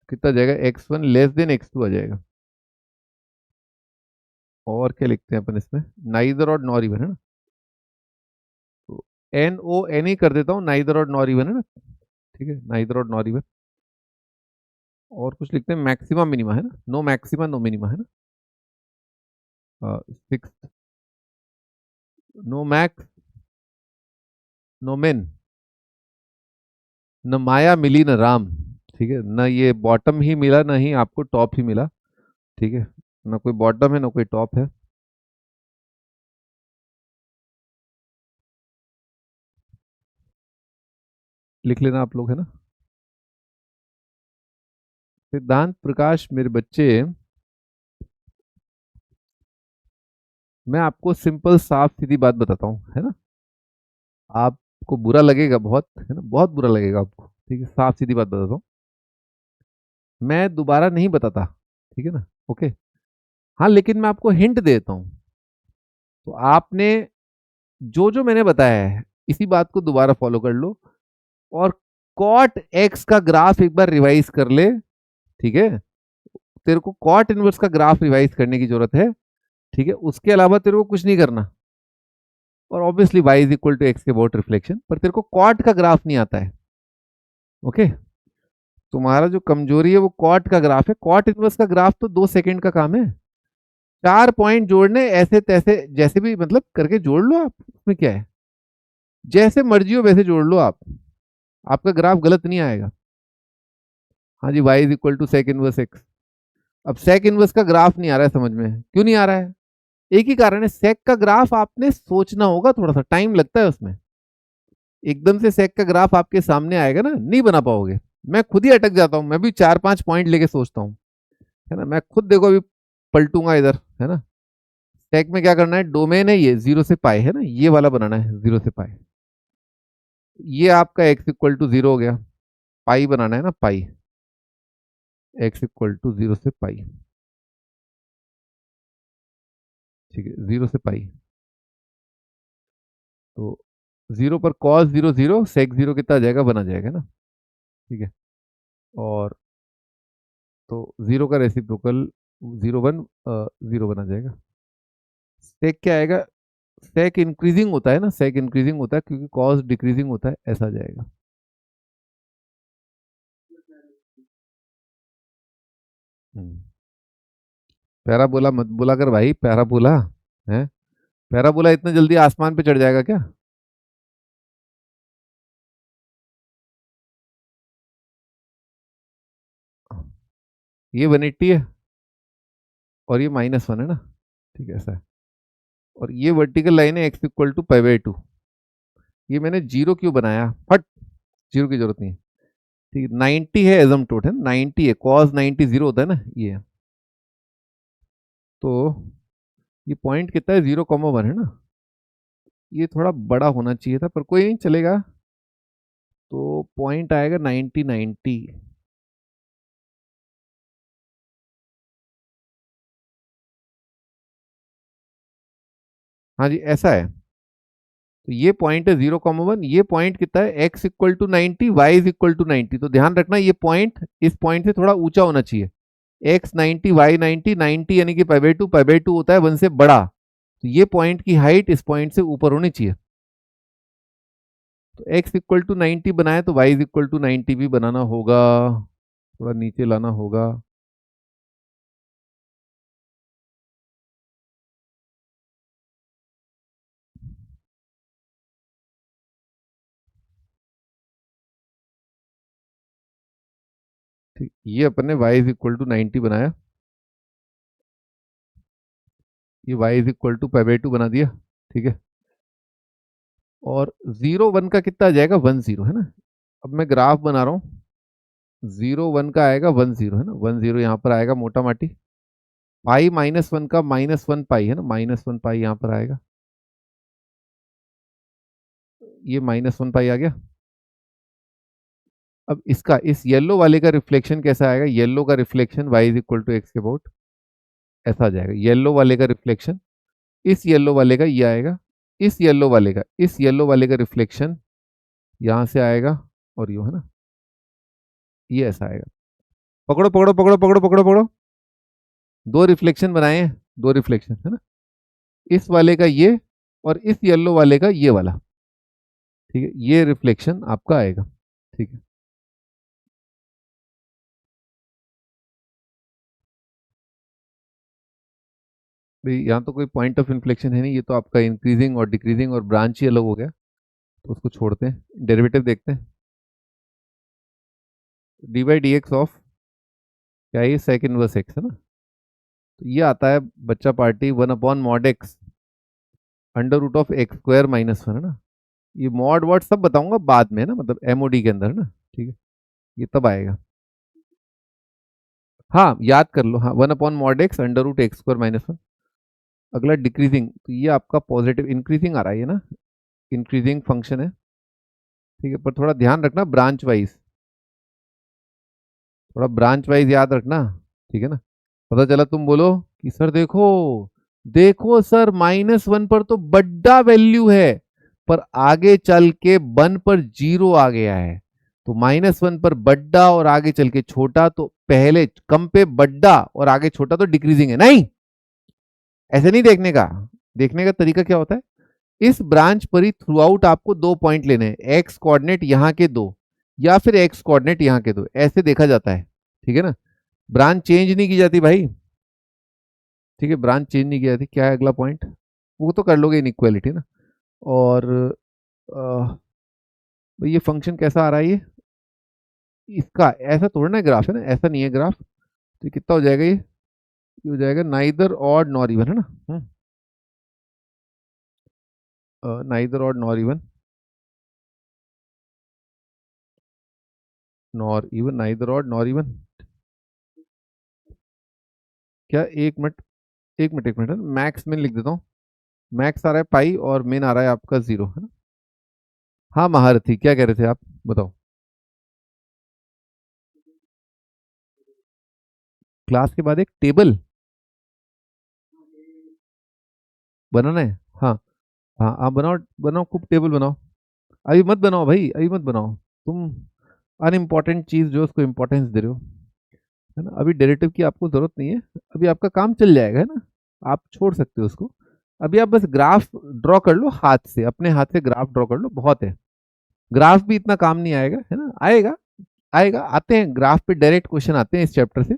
कितना जाएगा, x1 लेस देन x2 आ जाएगा। और क्या लिखते हैं अपन इसमें, नाइदर और नॉर इवन, है ना, तो NO NE कर देता हूँ, नाइदर और नॉर इवन, है ना। ठीक है, नाइदर और नॉर इवन। और कुछ लिखते हैं मैक्सिमा मिनिमा, है ना, नो मैक्सिमा नो मिनिमा, है ना। सिक्स, नो मैक्स नो मिन, न माया मिली न राम। ठीक है, न ये बॉटम ही मिला, न ही आपको टॉप ही मिला। ठीक है, ना कोई बॉटम है ना कोई टॉप है। लिख लेना आप लोग, है ना। सिद्धांत प्रकाश मेरे बच्चे, मैं आपको सिंपल साफ सीधी बात बताता हूँ, है ना। आपको बुरा लगेगा बहुत, है ना, बहुत बुरा लगेगा आपको। ठीक है, साफ सीधी बात बताता हूँ, मैं दोबारा नहीं बताता। ठीक है ना, ओके। हाँ, लेकिन मैं आपको हिंट देता हूँ, तो आपने जो जो मैंने बताया है इसी बात को दोबारा फॉलो कर लो। और कॉट एक्स का ग्राफ एक बार रिवाइज कर ले। ठीक है, तेरे को कॉट इनवर्स का ग्राफ रिवाइज करने की जरूरत है। ठीक है, उसके अलावा तेरे को कुछ नहीं करना। और obviously y is equal to x के अबाउट रिफ्लेक्शन, पर तेरे को कॉट का ग्राफ नहीं आता है। ओके, तुम्हारा जो कमजोरी है वो कॉट का ग्राफ है। कॉट इनवर्स का ग्राफ तो 2 सेकंड का काम है। 4 पॉइंट जोड़ने, ऐसे तैसे जैसे भी मतलब करके जोड़ लो आप, उसमें क्या है, जैसे मर्जी हो वैसे जोड़ लो आप, आपका ग्राफ गलत नहीं आएगा। हाँ जी, y is equal to sec inverse x. अब सेक इनवर्स का ग्राफ नहीं आ रहा है समझ में, क्यों नहीं आ रहा है, एक ही कारण है, सेक का ग्राफ आपने सोचना होगा, थोड़ा सा टाइम लगता है उसमें। एकदम से सेक का ग्राफ आपके सामने आएगा ना, नहीं बना पाओगे। मैं खुद ही अटक जाता हूँ, मैं भी 4-5 पॉइंट लेके सोचता हूँ, है ना, मैं खुद देखो अभी पलटूंगा इधर, है ना। सेक में क्या करना है, डोमेन है ये 0 से पाई, है ना, ये वाला बनाना है 0 से पाई। ये आपका एक्स इक्वल टू 0 हो गया, पाई बनाना है ना, पाई, एक्स इक्वल टू 0 से पाई। ठीक है, 0 से पाई, तो 0 पर कॉस 0 0, सेक 0 कितना आ जाएगा, बना जाएगा ना। ठीक है, और तो 0 का रेसिप्रोकल 0 1, 0 बना जाएगा। सेक क्या आएगा, सेक इंक्रीजिंग होता है ना, सेक इंक्रीजिंग होता है क्योंकि कॉस डिक्रीजिंग होता है, ऐसा आ जाएगा। पैराबोला मत बोला कर भाई, पैराबोला है। पैराबोला इतना जल्दी आसमान पे चढ़ जाएगा क्या? ये 180 है और ये -1 है ना, ठीक है ऐसा है। और ये वर्टिकल लाइन है एक्स इक्वल टू π/2। ये मैंने जीरो क्यों बनाया, फट, जीरो की जरूरत नहीं है। ठीक है, 90 है एजम्प्टोट है, 90 है, cos 90 जीरो होता है ना ये। तो ये पॉइंट कितना है, 0,1 है ना। ये थोड़ा बड़ा होना चाहिए था पर कोई नहीं चलेगा। तो पॉइंट आएगा 90 90। हाँ जी ऐसा है। तो ये पॉइंट है 0,1, ये पॉइंट कितना है, x equal to 90, y is equal to 90। तो ध्यान रखना ये पॉइंट इस पॉइंट से थोड़ा ऊंचा होना चाहिए। x 90, y 90, 90 यानी कि π/2, π/2 होता है 1 से बड़ा। तो ये पॉइंट की हाइट इस पॉइंट से ऊपर होनी चाहिए। तो x इक्वल टू 90 बनाए तो y इज इक्वल टू 90 भी बनाना होगा, थोड़ा नीचे लाना होगा। ठीक, ये अपन ने y इज इक्वल टू 90 बनाया, ये y इज इक्वल टू π/2 बना दिया। ठीक है, और 0 1 का कितना आ जाएगा, 1 0 है ना। अब मैं ग्राफ बना रहा हूँ, 0 1 का आएगा 1 0 है ना, 1 0 यहाँ पर आएगा मोटा माटी। पाई -1 का -1 पाई है ना, -1 पाई यहाँ पर आएगा। ये -1 पाई आ गया। अब इसका इस येलो वाले का रिफ्लेक्शन कैसा आएगा, येलो का reflection y is equal to x के अबाउट ऐसा आ जाएगा। येलो वाले का रिफ्लेक्शन, इस येलो वाले का ये आएगा, इस येलो वाले का, इस येलो वाले का रिफ्लेक्शन यहाँ से आएगा, और ये है ना, ये ऐसा आएगा। पकड़ो पकड़ो पकड़ो पकड़ो पकड़ो पकड़ो, दो रिफ्लेक्शन बनाए हैं, दो रिफ्लेक्शन है ना, इस वाले का ये और इस येलो वाले का ये वाला। ठीक है, ये रिफ्लेक्शन आपका आएगा। ठीक है, भाई यहाँ तो कोई पॉइंट ऑफ इन्फ्लेक्शन है नहीं, ये तो आपका इंक्रीजिंग और डिक्रीजिंग और ब्रांच ही अलग हो गया। तो उसको छोड़ते हैं, डेरिवेटिव देखते हैं। dy/dx ऑफ क्या है, ये सेक इनवर्स एक्स है ना। तो ये आता है बच्चा party 1/mod x under root of x² - 1 है ना। ये मॉड वर्ड सब बताऊंगा बाद में है ना, मतलब एमओडी के अंदर है ना। ठीक है, ये तब आएगा। हाँ याद कर लो, हाँ 1/mod x under root x² - 1। अगला डिक्रीजिंग, तो ये आपका पॉजिटिव, इंक्रीजिंग आ रहा है ये ना, इंक्रीजिंग फंक्शन है। ठीक है, पर थोड़ा ध्यान रखना ब्रांच वाइज, थोड़ा ब्रांच वाइज याद रखना। ठीक है ना, पता चला तुम बोलो कि सर देखो, देखो सर -1 पर तो बड़ा वैल्यू है, पर आगे चल के 1 पर 0 आ गया है। तो -1 पर बड़ा और आगे चल के छोटा, तो पहले कम पे बड़ा और आगे छोटा, तो डिक्रीजिंग है नहीं। ऐसे नहीं देखने का, देखने का तरीका क्या होता है, इस ब्रांच पर ही थ्रू आउट आपको दो पॉइंट लेने हैं, एक्स कोऑर्डिनेट यहाँ के दो या फिर एक्स कोऑर्डिनेट यहाँ के दो, ऐसे देखा जाता है। ठीक है ना, ब्रांच चेंज नहीं की जाती भाई। ठीक है, ब्रांच चेंज नहीं की जाती। क्या है अगला पॉइंट, वो तो कर लोगे इनइक्वालिटी ना। और भाई ये फंक्शन कैसा आ रहा है, ये इसका ऐसा तोड़ना है ग्राफ है ना, ऐसा नहीं है ग्राफ। तो कितना हो जाएगा, ये हो जाएगा नाइदर ऑड नॉर इवन है ना, neither odd nor even, nor even, neither odd nor even. क्या, एक मिनट एक मिनट एक मिनट, मैक्स में लिख देता हूँ। मैक्स आ रहा है पाई और मेन आ रहा है आपका 0 है ना। हाँ महारथी, क्या कह रहे थे आप, बताओ। क्लास के बाद एक टेबल बनाना है, हाँ। हाँ आप बनाओ बनाओ, खूब टेबल बनाओ। अभी मत बनाओ भाई, अभी मत बनाओ, तुम अनइम्पॉर्टेंट चीज जो उसको इम्पोर्टेंस दे रहे हो, है ना। अभी डेरिवेटिव की आपको जरूरत नहीं है, अभी आपका काम चल जाएगा है ना, आप छोड़ सकते हो उसको। अभी आप बस ग्राफ ड्रॉ कर लो हाथ से, अपने हाथ से ग्राफ ड्रॉ कर लो, बहुत है। ग्राफ भी इतना काम नहीं आएगा है ना, आएगा, आएगा, आते हैं ग्राफ पे डायरेक्ट क्वेश्चन आते हैं इस चैप्टर से।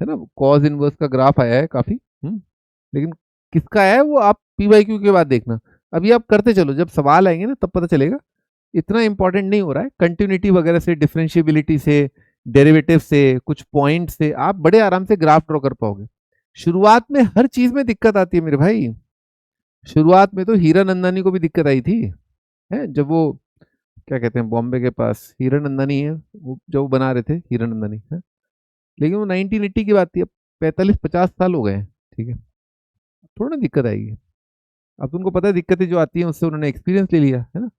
है ना, कॉज इनवर्स का ग्राफ आया है काफी। लेकिन किसका आया है वो आप पी बाई क्यू के बाद देखना। अभी आप करते चलो, जब सवाल आएंगे ना तब पता चलेगा। इतना इंपॉर्टेंट नहीं हो रहा है, कंटिन्यूटी वगैरह से, डिफरेंशिएबिलिटी से, डेरिवेटिव से, कुछ पॉइंट से आप बड़े आराम से ग्राफ ड्रॉ कर पाओगे। शुरुआत में हर चीज में दिक्कत आती है मेरे भाई। शुरुआत में तो हीरा नंदानी को भी दिक्कत आई थी, है जब वो क्या कहते हैं बॉम्बे के पास हीरा नंदानी है, वो जब वो बना रहे थे हीरा नंदानी है। लेकिन वो 1980 की बात थी, अब 45-50 साल हो गए हैं, ठीक है। थोड़ा ना दिक्कत आएगी। अब तुमको पता है दिक्कतें जो आती हैं उससे उन्होंने एक्सपीरियंस ले लिया है ना।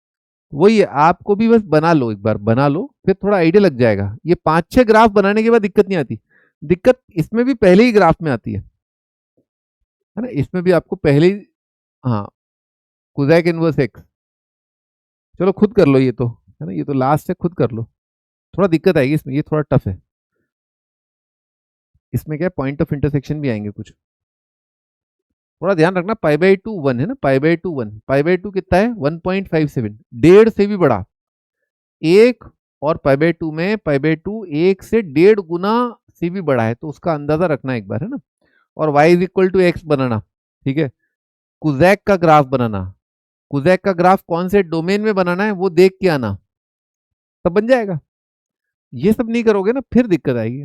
वही है, आपको भी बस बना लो, एक बार बना लो फिर थोड़ा आइडिया लग जाएगा। ये 5-6 ग्राफ बनाने के बाद दिक्कत नहीं आती। दिक्कत इसमें भी पहले ही ग्राफ में आती है ना, इसमें भी आपको पहले ही। हाँ, कोसैक इनवर्स एक्स। चलो खुद कर लो ये तो, है ना, ये तो लास्ट है, खुद कर लो। थोड़ा दिक्कत आएगी इसमें, ये थोड़ा टफ है। इसमें क्या पॉइंट ऑफ इंटरसेक्शन भी आएंगे कुछ। थोड़ा ध्यान रखना, पाई बाई टू वन है ना, pi by two one, pi by two कितना है 1.57, डेढ़ से भी बड़ा एक। और पाई बाई टू में पाई बाई टू एक से 1.5 गुना से भी बड़ा है, तो उसका अंदाजा रखना एक बार, है ना। और y is equal to x बनाना, ठीक है। कुजैक का ग्राफ बनाना, कुजैक का ग्राफ कौन से डोमेन में बनाना है वो देख के आना, तब बन जाएगा। ये सब नहीं करोगे ना फिर दिक्कत आएगी।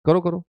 करो करो।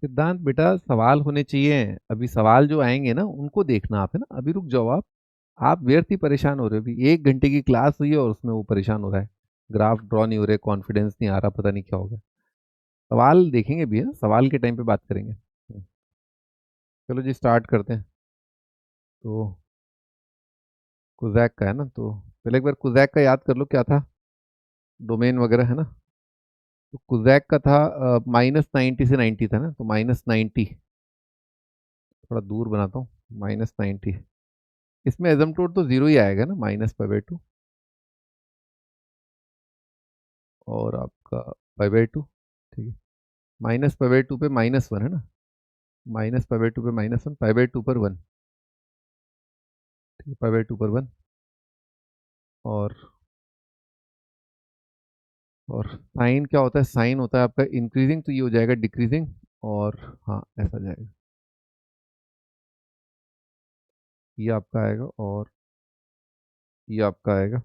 सिद्धांत बेटा सवाल होने चाहिए। अभी सवाल जो आएंगे ना उनको देखना आप, है ना। अभी रुक जाओ आप व्यर्थ ही परेशान हो रहे हो। अभी 1 घंटे की क्लास हुई है और उसमें वो परेशान हो रहा है, ग्राफ ड्रॉ नहीं हो रहे, कॉन्फिडेंस नहीं आ रहा, पता नहीं क्या हो गया। सवाल देखेंगे भी, है सवाल के टाइम पे बात करेंगे। चलो जी स्टार्ट करते हैं। तो कुजैक का है ना, तो पहले एक बार कुजैक का याद कर लो क्या था, डोमेन वगैरह, है ना। तो कुजैक का था -90 से 90 था ना, तो -90, थोड़ा दूर बनाता हूँ, -90। इसमें एजम्प्टोड तो जीरो ही आएगा ना, -π/2 और आपका π/2, ठीक है। -π/2 पे -1 है ना, -π/2 पे -1, π/2 पर 1, ठीक है, π/2 पर 1। और साइन क्या होता है, साइन होता है आपका इंक्रीजिंग, तो ये हो जाएगा डिक्रीजिंग। और हाँ ऐसा जाएगा, ये आपका आएगा और ये आपका आएगा।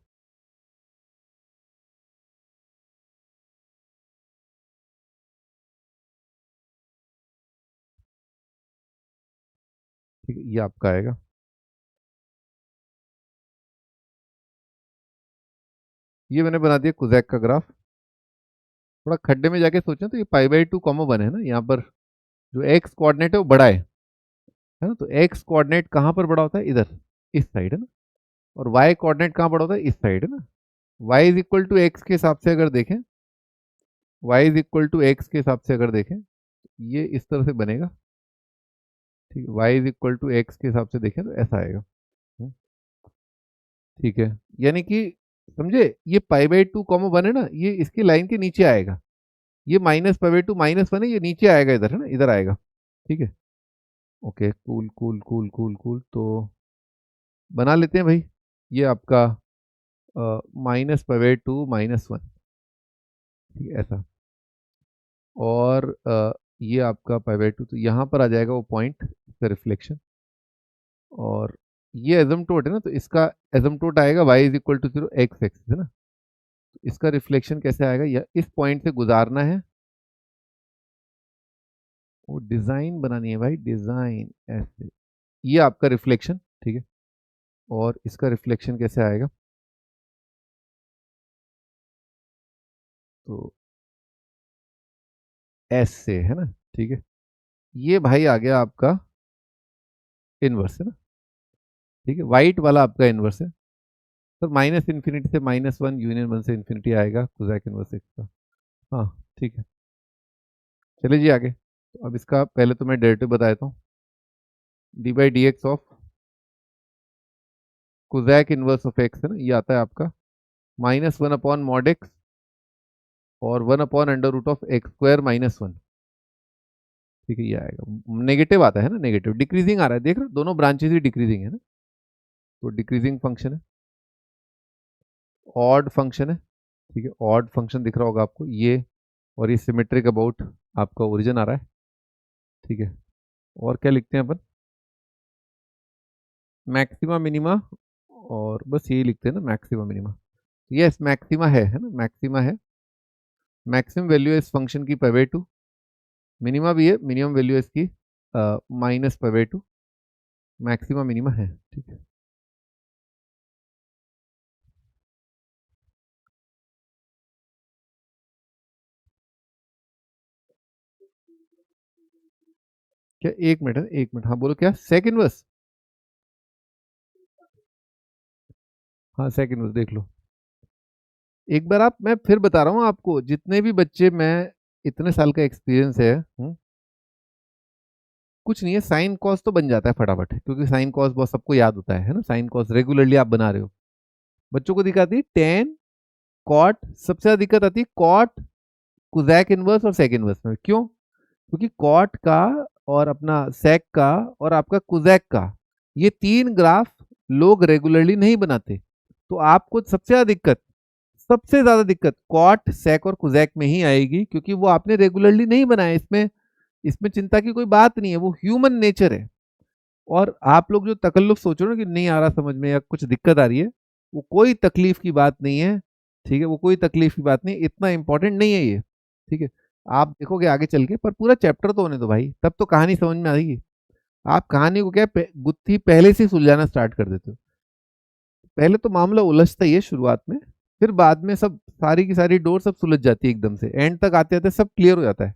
ठीक है, ये आपका आएगा। ये मैंने बना दिया कुजैक का ग्राफ। थोड़ा खड्डे में जाके सोचें तो ये π/2 कॉमा 1 है ना, यहाँ पर जो एक्स कोऑर्डिनेट है वो बड़ा है ना। तो एक्स कोऑर्डिनेट कहाँ पर बड़ा होता है, इधर, इस साइड, है ना। और वाई कोऑर्डिनेट कहाँ बड़ा होता है, इस साइड, है ना। Y is equal to x के हिसाब से अगर देखें, y is equal to x के हिसाब से अगर देखें, ये इस तरह से बनेगा, ठीक है। Y is equal to x के हिसाब से देखें तो ऐसा आएगा, हम्म, ठीक है। यानी कि समझे, ये π/2 कॉमा 1 है ना, ये इसकी लाइन के नीचे आएगा। ये -π/2 -1 है, ये नीचे आएगा इधर, है ना, इधर आएगा, ठीक है। Okay, cool cool cool cool cool. तो बना लेते हैं भाई, ये आपका -π/2 -1, ठीक है ऐसा। और ये आपका π/2, तो यहाँ पर आ जाएगा वो पॉइंट, इसका रिफ्लेक्शन। और ये एजम्प्टोट है ना, तो इसका एजम्प्टोट आएगा y is equal to 0 x axis है ना। तो इसका रिफ्लेक्शन कैसे आएगा, या इस पॉइंट से गुजारना है, वो डिजाइन बनानी है भाई, डिजाइन ऐसे, ये आपका रिफ्लेक्शन, ठीक है। और इसका रिफ्लेक्शन कैसे आएगा, तो ऐसे है ना, ठीक है। ये भाई आ गया आपका इनवर्स है ना, ठीक है। वाइट वाला आपका इनवर्स है। तो माइनस इन्फिनिटी से -1, यूनियन 1 से इन्फिनिटी आएगा कोसेक इनवर्स एक्स का। हाँ ठीक है, चलिए जी आगे। तो अब इसका पहले तो मैं डेरिवेटिव बता देता हूँ। D by d x of cosec inverse of x है ना, ये आता है आपका -1/mod x और 1/√ऑफ एक्स स्क्वायर -1, ठीक है। ये आएगा, नेगेटिव आता है ना, नेगेटिव डिक्रीजिंग आ रहा है, देख रहे हो दोनों ब्रांचेस ही डिक्रीजिंग है ना, तो डिक्रीजिंग फंक्शन है, ऑड फंक्शन है, ठीक है। ऑड फंक्शन दिख रहा होगा आपको ये, और ये सिमेट्रिक अबाउट आपका ओरिजिन आ रहा है, ठीक है। और क्या लिखते हैं अपन, मैक्सिमा मिनिमा, और बस यही लिखते हैं ना, मैक्सिमा मिनिमा। यस मैक्सिमा है ना, मैक्सिमा है। मैक्सिमम वैल्यू है इस फंक्शन की /2, मिनिमा भी है, मिनिमम वैल्यू है इसकी -/2, मैक्सिमा मिनिमा है, ठीक है। क्या, एक मिनट है, एक मिनट, हाँ बोलो क्या, सेकंड वर्स, हाँ सेकंड वर्स देख लो एक बार आप, मैं फिर बता रहा हूँ आपको, जितने भी बच्चे, मैं इतने साल का एक्सपीरियंस है, कुछ नहीं है, साइन कॉस तो बन जाता है फटाफट, क्योंकि साइन कॉस बहुत सबको याद होता है ना, साइन कॉस रेगुलरली आप बना रहे हो। बच्चों को दिक्कत आती है टेन, कॉट, सबसे ज्यादा दिक्कत आती है कॉट, कुजैक इनवर्स और सेक इनवर्स में। क्यों, क्योंकि कॉट का और अपना सेक का और आपका कुजैक का, ये तीन ग्राफ लोग रेगुलरली नहीं बनाते। तो आपको सबसे ज्यादा दिक्कत कॉट, सेक और कुजैक में ही आएगी, क्योंकि वो आपने रेगुलरली नहीं बनाया। इसमें इसमें चिंता की कोई बात नहीं है, वो ह्यूमन नेचर है। और आप लोग जो तकल्लुफ सोच रहे हो ना कि नहीं आ रहा समझ में या कुछ दिक्कत आ रही है, वो कोई तकलीफ की बात नहीं है, ठीक है। वो कोई तकलीफ की बात नहीं, इतना इंपॉर्टेंट नहीं है ये, ठीक है। आप देखोगे आगे चल के, पर पूरा चैप्टर तो होने दो भाई, तब तो कहानी समझ में आएगी। आप कहानी को क्या गुत्थी पहले से सुलझाना स्टार्ट कर देते हो। पहले तो मामला उलझता ही है शुरुआत में, फिर बाद में सब सारी की सारी डोर सब सुलझ जाती है एकदम से, एंड तक आते आते सब क्लियर हो जाता है।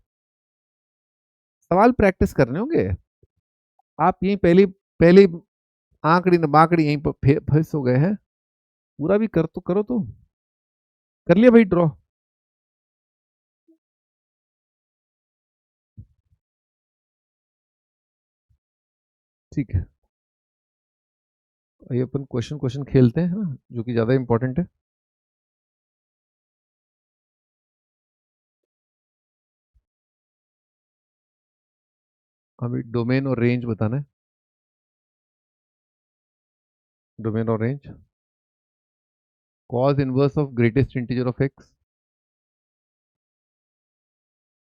सवाल प्रैक्टिस करने होंगे। आप यही पहली पहली आंकड़ी न बाकड़ी यहीं पर फंस हो गए हैं। पूरा भी कर तो करो, तो कर लिया भाई ड्रॉ। ठीक है, ये अपन क्वेश्चन क्वेश्चन खेलते हैं ना, जो कि ज्यादा इंपॉर्टेंट है। अभी डोमेन और रेंज बताना है, डोमेन और range. cos inverse of greatest integer of x,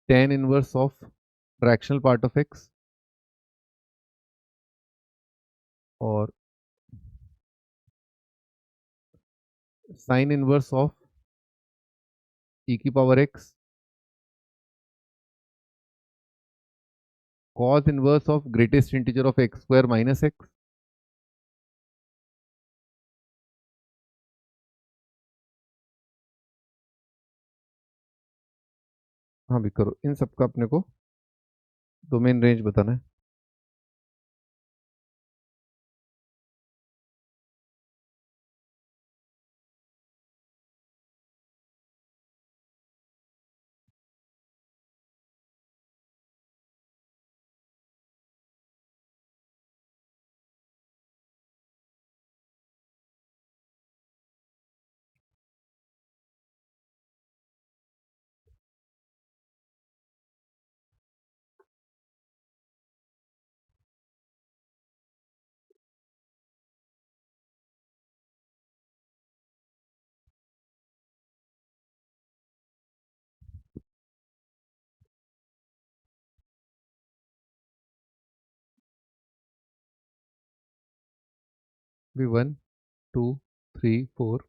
tan inverse of fractional part of x, और sin इनवर्स ऑफ e की power x, cos inverse of greatest integer of x square minus x। हाँ भी करो, इन सब का अपने को domain range बताना है। भी 1 2 3 4।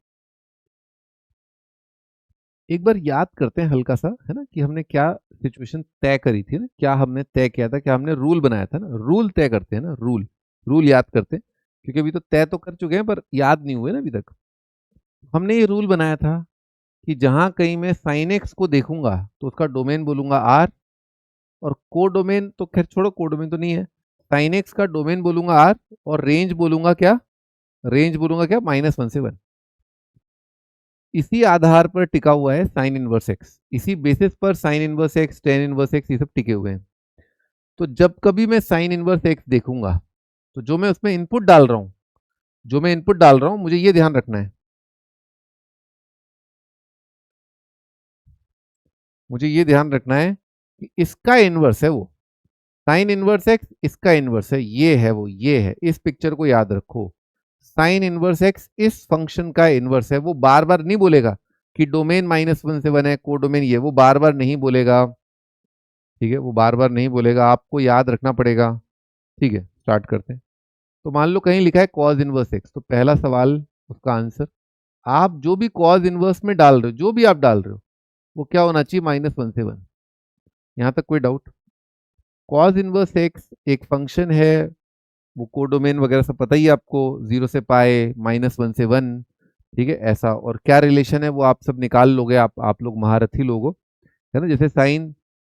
एक बार याद करते हैं हल्का सा, है ना, कि हमने क्या सिचुएशन तय करी थी ना, क्या हमने तय किया था, क्या हमने रूल बनाया था ना। रूल तय करते हैं ना, रूल। रूल याद करते हैं, क्योंकि अभी तो तय तो कर चुके हैं पर याद नहीं हुए ना अभी तक। हमने ये रूल बनाया था कि जहां कहीं मैं साइन एक्स को देखूंगा तो उसका डोमेन बोलूंगा आर, और को डोमेन तो खैर छोड़ो, को डोमेन तो नहीं है। साइन एक्स का डोमेन बोलूंगा आर, और रेंज बोलूंगा क्या, रेंज बोलूंगा क्या, -1 से 1। इसी आधार पर टिका हुआ है साइन इनवर्स एक्स, इसी बेसिस पर sign inverse x, tan inverse x, ये सब टिके हुए हैं। तो जब कभी मैं साइन इनवर्स एक्स देखूंगा तो जो मैं उसमें इनपुट डाल रहा हूं, जो मैं इनपुट डाल रहा हूं, मुझे ये ध्यान रखना है, मुझे ये ध्यान रखना है कि इसका इनवर्स है वो। साइन इनवर्स एक्स इसका इनवर्स है, ये है वो, ये है। इस पिक्चर को याद रखो। साइन इनवर्स एक्स इस फंक्शन का इनवर्स है। वो बार बार नहीं बोलेगा कि डोमेन -1 से 1 है, को डोमेन ये, वो बार बार नहीं बोलेगा। ठीक है, वो बार बार नहीं बोलेगा, आपको याद रखना पड़ेगा। ठीक है, स्टार्ट करते हैं। तो मान लो कहीं लिखा है कॉज इनवर्स एक्स, तो पहला सवाल, उसका आंसर, आप जो भी कॉज इनवर्स में डाल रहे हो, जो भी आप डाल रहे हो, वो क्या होना चाहिए, -1 से 1। यहां तक कोई डाउट? कॉज इनवर्स एक्स एक फंक्शन है, वो कोडोमेन वगैरह सब पता ही है आपको, 0 से पाए, -1 से 1। ठीक है, ऐसा। और क्या रिलेशन है वो आप सब निकाल लोगे, आप लोग महारथी लोग हो, है ना। जैसे साइन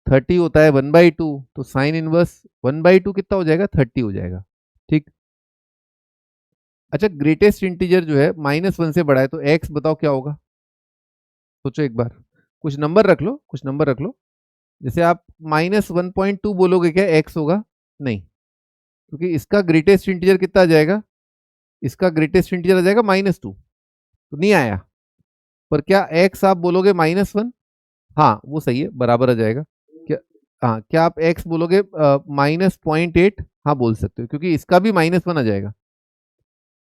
30 होता है 1/2, तो साइन इनवर्स 1/2 कितना हो जाएगा, 30 हो जाएगा। ठीक। अच्छा, ग्रेटेस्ट इंटीजर जो है -1 से बड़ा है, तो एक्स बताओ क्या होगा। सोचो एक बार, कुछ नंबर रख लो, कुछ नंबर रख लो। जैसे आप -1.2 बोलोगे, क्या एक्स होगा? नहीं, क्योंकि इसका ग्रेटेस्ट इंटीजर कितना आ जाएगा, इसका ग्रेटेस्ट इंटीजर आ जाएगा -2, तो नहीं आया। पर क्या एक्स आप बोलोगे -1? हाँ, वो सही है, बराबर आ जाएगा। क्या, हाँ, क्या आप एक्स बोलोगे -0.8? हाँ, बोल सकते हो, क्योंकि इसका भी -1 आ जाएगा।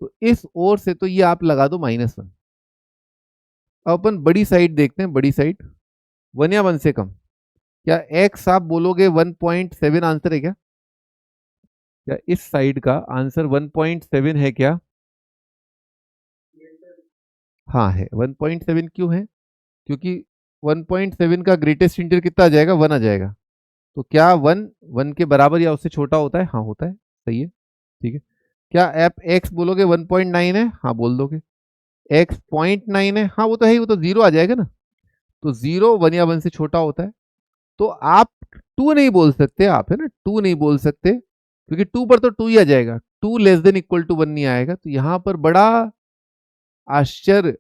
तो इस ओर से तो ये आप लगा दो -1। अब अपन बड़ी साइड देखते हैं, बड़ी साइड, 1 या 1 से कम। क्या एक्स आप बोलोगे 1.7 आंसर है क्या? क्या इस साइड का आंसर 1.7 है क्या? हाँ है। 1.7 क्यों है? क्योंकि 1.7 का ग्रेटेस्ट इंटीजर कितना आ जाएगा, 1 आ जाएगा। तो क्या 1 1 के बराबर या उससे छोटा होता है? हाँ, होता है। सही है। ठीक है। क्या आप एक्स बोलोगे 1.9 है? हाँ, बोल दोगे। एक्स 0.9 है? हाँ, वो तो है ही, वो तो जीरो आ जाएगा ना। तो जीरो 1 या 1 से छोटा होता है। तो आप टू नहीं बोल सकते, आप, है ना, टू नहीं बोल सकते, क्योंकि टू पर तो टू ही आ जाएगा, two less than equal to 1 नहीं आएगा। तो यहां पर बड़ा आश्चर्य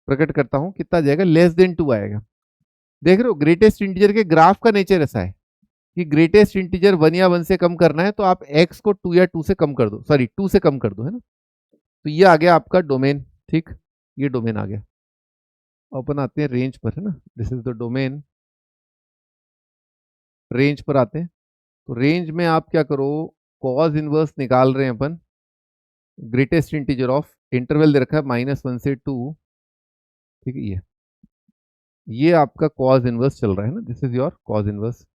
प्रकट करता हूं, कितना आ जाएगा, लेस देन 2 आएगा। देख रहे हो, ग्रेटेस्ट इंटीजर के ग्राफ का नेचर ऐसा है कि ग्रेटेस्ट इंटीजर 1 या 1 से कम करना है तो आप एक्स को 2 या 2 से कम कर दो, सॉरी 2 से कम कर दो, है ना। तो ये आ गया आपका डोमेन। ठीक, ये डोमेन आ गया। अपन आते हैं रेंज पर, है ना, this is the domain. Range पर आते हैं। तो रेंज में आप क्या करो, कॉज इनवर्स निकाल रहे हैं अपन, ग्रेटेस्ट इंटीजर ऑफ, इंटरवल दे रखा है -1 से 2। ठीक है, ये आपका कॉज इनवर्स चल रहा है ना, this is your cause inverse.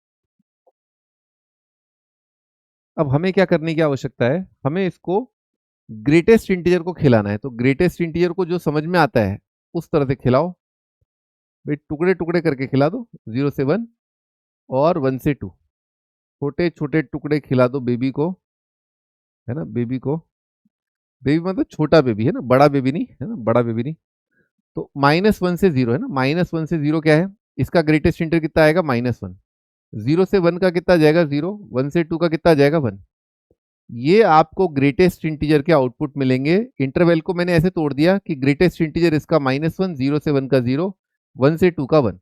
अब हमें क्या करने की आवश्यकता है, हमें इसको ग्रेटेस्ट इंटीजर को खिलाना है। तो ग्रेटेस्ट इंटीजर को जो समझ में आता है उस तरह से खिलाओ भाई, टुकड़े टुकड़े करके खिला दो, 0 से 1 और 1 से 2, छोटे छोटे टुकड़े खिला दो बेबी को, है ना, बेबी को। बेबी मतलब छोटा बेबी, है ना, बड़ा बेबी नहीं, है ना, बड़ा बेबी नहीं। तो -1 से 0, है ना, -1 से 0 क्या है, इसका ग्रेटेस्ट इंटीजर कितना आएगा, -1। 0 से 1 का कितना जाएगा, 0। 1 से 2 का कितना जाएगा, 1। ये आपको ग्रेटेस्ट इंटीजर के आउटपुट मिलेंगे। इंटरवल को मैंने ऐसे तोड़ दिया कि ग्रेटेस्ट इंटीजर इसका -1, 0 से 1 का 0, 1 से 2 का 1।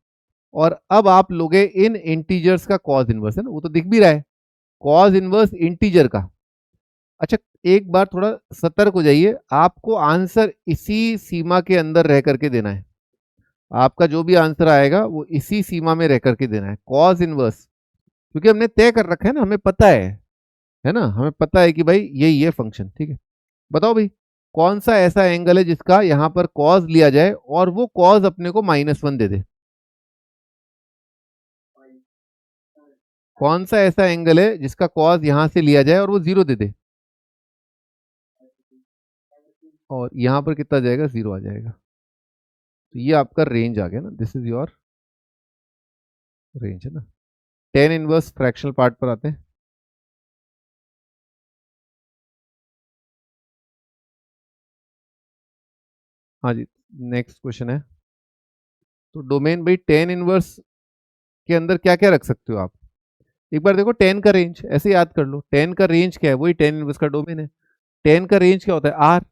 और अब आप लोगे इन इंटीजर्स का कॉज इनवर्स, है ना, वो तो दिख भी रहा है, कॉज इनवर्स इंटीजर का। अच्छा, एक बार थोड़ा सतर्क हो जाइए, आपको आंसर इसी सीमा के अंदर रह करके देना है। आपका जो भी आंसर आएगा वो इसी सीमा में रह करके देना है, कॉज इनवर्स। क्योंकि हमने तय कर रखा है ना, हमें पता है ना, हमें पता है कि भाई ये फंक्शन। ठीक है, बताओ भाई, कौन सा ऐसा एंगल है जिसका यहां पर कॉज लिया जाए और वो कॉज अपने को -1 दे दे। कौन सा ऐसा एंगल है जिसका कॉज यहां से लिया जाए और वो 0 दे दे। और यहाँ पर कितना जाएगा, 0 आ जाएगा। तो ये आपका रेंज आ गया ना, दिस इज योर रेंज है ना। टेन इनवर्स फ्रैक्शनल पार्ट पर आते हैं। हाँ जी, नेक्स्ट क्वेश्चन है। तो डोमेन भाई टेन इनवर्स के अंदर क्या क्या रख सकते हो आप। एक बार देखो टेन का रेंज ऐसे याद कर लो, टेन का रेंज क्या है, वही टेन इनवर्स का डोमेन है। टेन का रेंज क्या होता है, आर।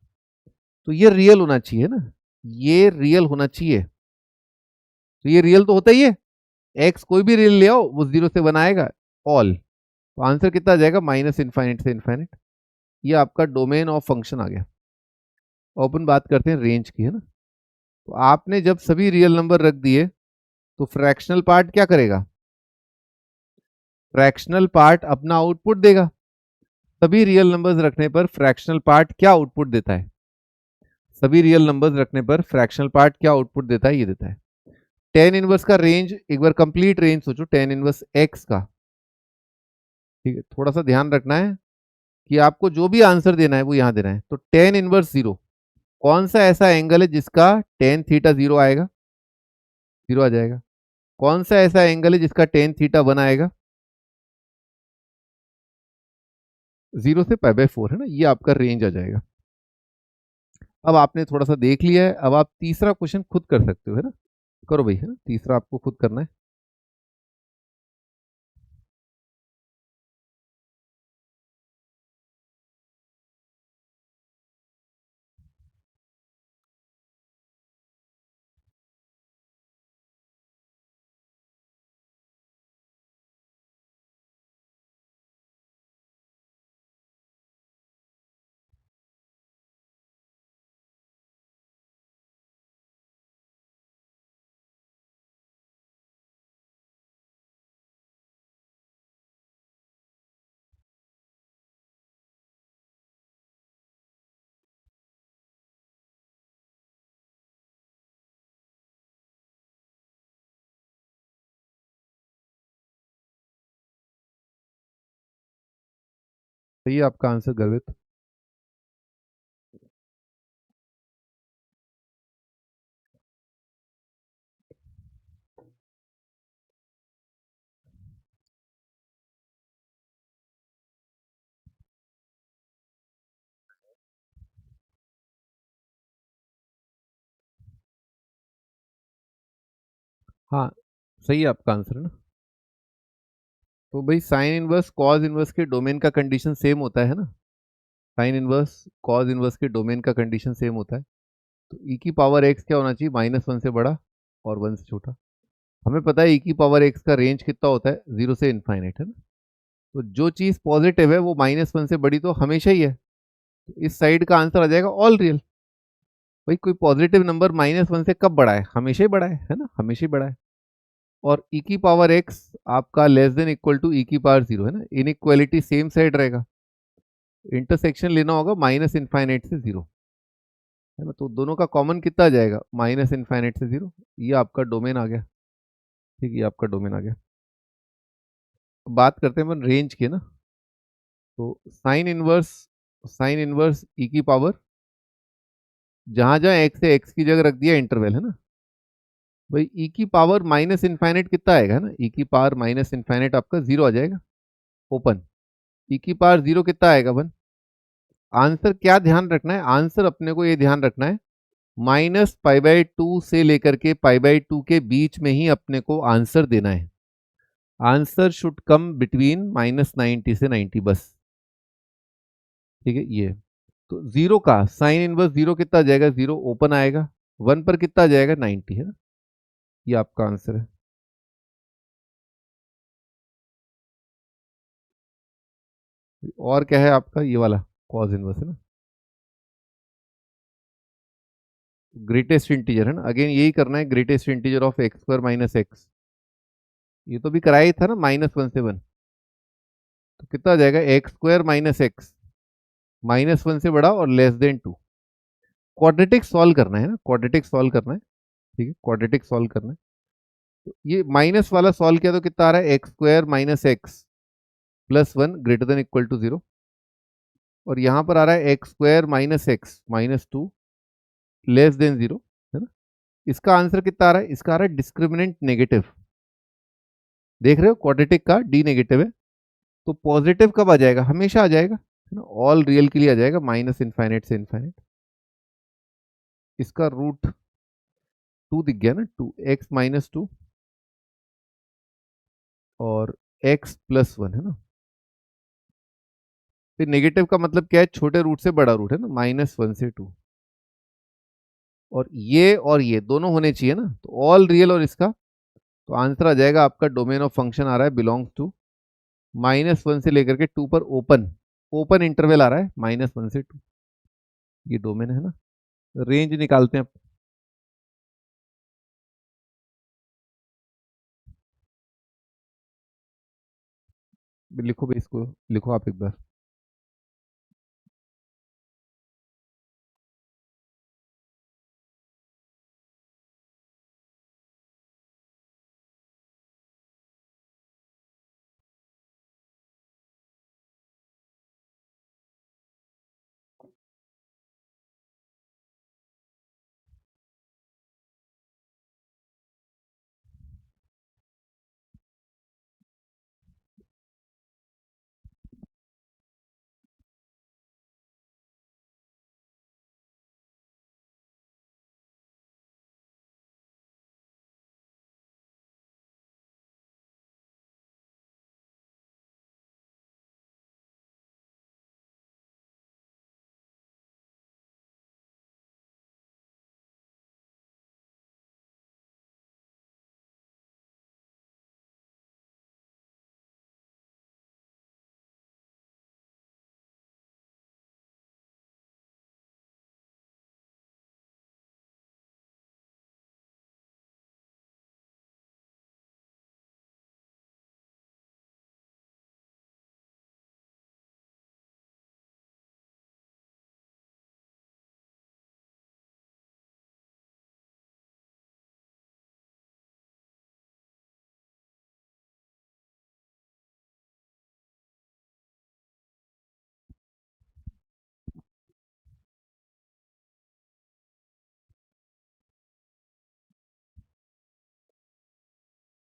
तो ये रियल होना चाहिए ना, ये रियल होना चाहिए। तो ये रियल तो होता ही है, एक्स कोई भी रियल ले आओ वो 0 से 1 आएगा ऑल। तो आंसर कितना आ जाएगा, माइनस इनफाइनिट से इनफाइनिट। ये आपका डोमेन ऑफ फंक्शन आ गया। ओपन बात करते हैं रेंज की, है ना। तो आपने जब सभी रियल नंबर रख दिए तो फ्रैक्शनल पार्ट क्या करेगा, फ्रैक्शनल पार्ट अपना आउटपुट देगा। सभी रियल नंबर्स रखने पर फ्रैक्शनल पार्ट क्या आउटपुट देता है, सभी रियल नंबर्स रखने पर फ्रैक्शनल पार्ट क्या आउटपुट देता है, ये देता है। टेन इनवर्स का रेंज एक बार कंप्लीट रेंज सोचो, टेन इनवर्स एक्स का। ठीक है, थोड़ा सा ध्यान रखना है कि आपको जो भी आंसर देना है वो यहां देना है। तो टेन इनवर्स 0, कौन सा ऐसा एंगल है जिसका टेन थीटा 0 आएगा, 0 आ जाएगा। कौन सा ऐसा एंगल है जिसका टेन थीटा 1 आएगा, 0 से पाई बाय 4 है ना, ये आपका रेंज आ जाएगा। अब आपने थोड़ा सा देख लिया है, अब आप तीसरा क्वेश्चन खुद कर सकते हो, है ना। करो भाई, है ना, तीसरा आपको खुद करना है। सही है आपका आंसर गर्वित। हाँ, सही है आपका आंसर, है ना। तो भाई साइन इनवर्स कॉज इनवर्स के डोमेन का कंडीशन सेम होता है ना, साइन इनवर्स कॉज इनवर्स के डोमेन का कंडीशन सेम होता है। तो ई की पावर एक्स क्या होना चाहिए, -1 से बड़ा और 1 से छोटा। हमें पता है ई की पावर एक्स का रेंज कितना होता है, 0 से इनफाइनाइट, है ना। तो जो चीज़ पॉजिटिव है वो -1 से बड़ी तो हमेशा ही है। तो इस साइड का आंसर आ जाएगा ऑल रियल। भाई कोई पॉजिटिव नंबर -1 से कब बढ़ा है, हमेशा ही बढ़ा है ना, हमेशा ही बढ़ा है। और ई की पावर एक्स आपका लेस देन इक्वल टू ई की पावर 0, है ना, इनइक्वालिटी सेम साइड रहेगा। इंटरसेक्शन लेना होगा माइनस इनफाइनाइट से 0, है ना। तो दोनों का कॉमन कितना आ जाएगा, माइनस इनफाइनाइट से 0। ये आपका डोमेन आ गया। ठीक है, ये आपका डोमेन आ गया। अब बात करते हैं अपन रेंज की, ना। तो साइन इनवर्स ई की पावर, जहां जहां एक्स है एक्स की जगह रख दिया इंटरवल, है ना। भाई ई की पावर माइनस इनफाइनाइट कितना आएगा ना, ई की पावर माइनस इनफाइनाइट आपका 0 आ जाएगा ओपन। ई की पावर 0 कितना आएगा 1। आंसर क्या ध्यान रखना है, आंसर अपने को ये ध्यान रखना है -π/2 से लेकर के π/2 के बीच में ही अपने को आंसर देना है। आंसर शुड कम बिटवीन -90 से 90 बस। ठीक है, ये तो 0 का साइन इनवर्स 0 कितना आ जाएगा, 0 ओपन आएगा। 1 पर कितना आ जाएगा, 90, है ना। ये आपका आंसर है। और क्या है आपका, ये वाला कॉज इनवर्स, है ना। ग्रेटेस्ट इंटीजर, है ना, अगेन यही करना है, greatest integer of x square minus x. ये तो भी कराया ही था ना, -1 से 1। तो कितना आ जाएगा, एक्स स्क्वायर माइनस एक्स, -1 से बड़ा और लेस देन 2। क्वाड्रेटिक सॉल्व करना है ना, क्वाड्रेटिक सॉल्व करना है। ठीक है, क्वाड्रेटिक सॉल्व करना है। तो ये माइनस वाला सॉल्व किया तो कितना आ रहा है, x square minus x plus 1 greater than equal to 0। और यहाँ पर आ रहा है x square minus x minus two less than zero, है ना। इसका आंसर कितना आ रहा है? इसका आ रहा है डिस्क्रिमिनेंट नेगेटिव। देख रहे हो क्वाड्रेटिक का डी नेगेटिव है, तो पॉजिटिव कब आ जाएगा? हमेशा आ जाएगा, है ना। ऑल रियल के लिए आ जाएगा माइनस इनफाइनाइट से इनफाइनाइट। इसका रूट टू दिख गया ना, टू एक्स माइनस टू और एक्स प्लस वन, है ना। फिर नेगेटिव का मतलब क्या है? छोटे रूट से बड़ा रूट, है ना, माइनस वन से टू। और ये दोनों होने चाहिए ना, तो ऑल रियल और इसका, तो आंसर आ जाएगा आपका डोमेन ऑफ फंक्शन आ रहा है बिलोंग्स टू माइनस वन से लेकर के टू पर ओपन ओपन इंटरवल आ रहा है माइनस वन से टू। ये डोमेन है ना। रेंज निकालते हैं। लिखो भाई, इसको लिखो आप एक बार।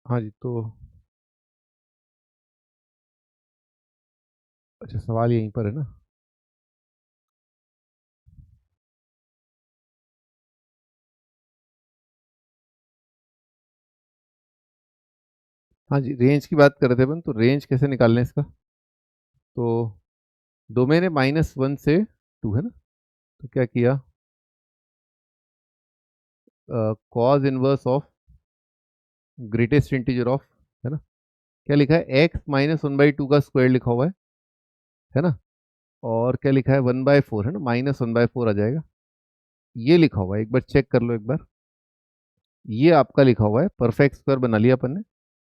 हाँ जी, तो अच्छा, सवाल यहीं पर है ना। हाँ जी, रेंज की बात कर रहे थे अपन, तो रेंज कैसे निकालने इसका? तो डोमेन है माइनस वन से टू, है ना। तो क्या किया, cause inverse of greatest integer of, है ना। क्या लिखा है? X minus one by two का स्क्वायर लिखा हुआ है ना। और क्या लिखा है? वन बाय फोर, है ना, माइनस वन बाय फोर आ जाएगा। ये लिखा हुआ है, एक बार चेक कर लो एक बार। ये आपका लिखा हुआ है, परफेक्ट स्क्वायर बना लिया अपन ने,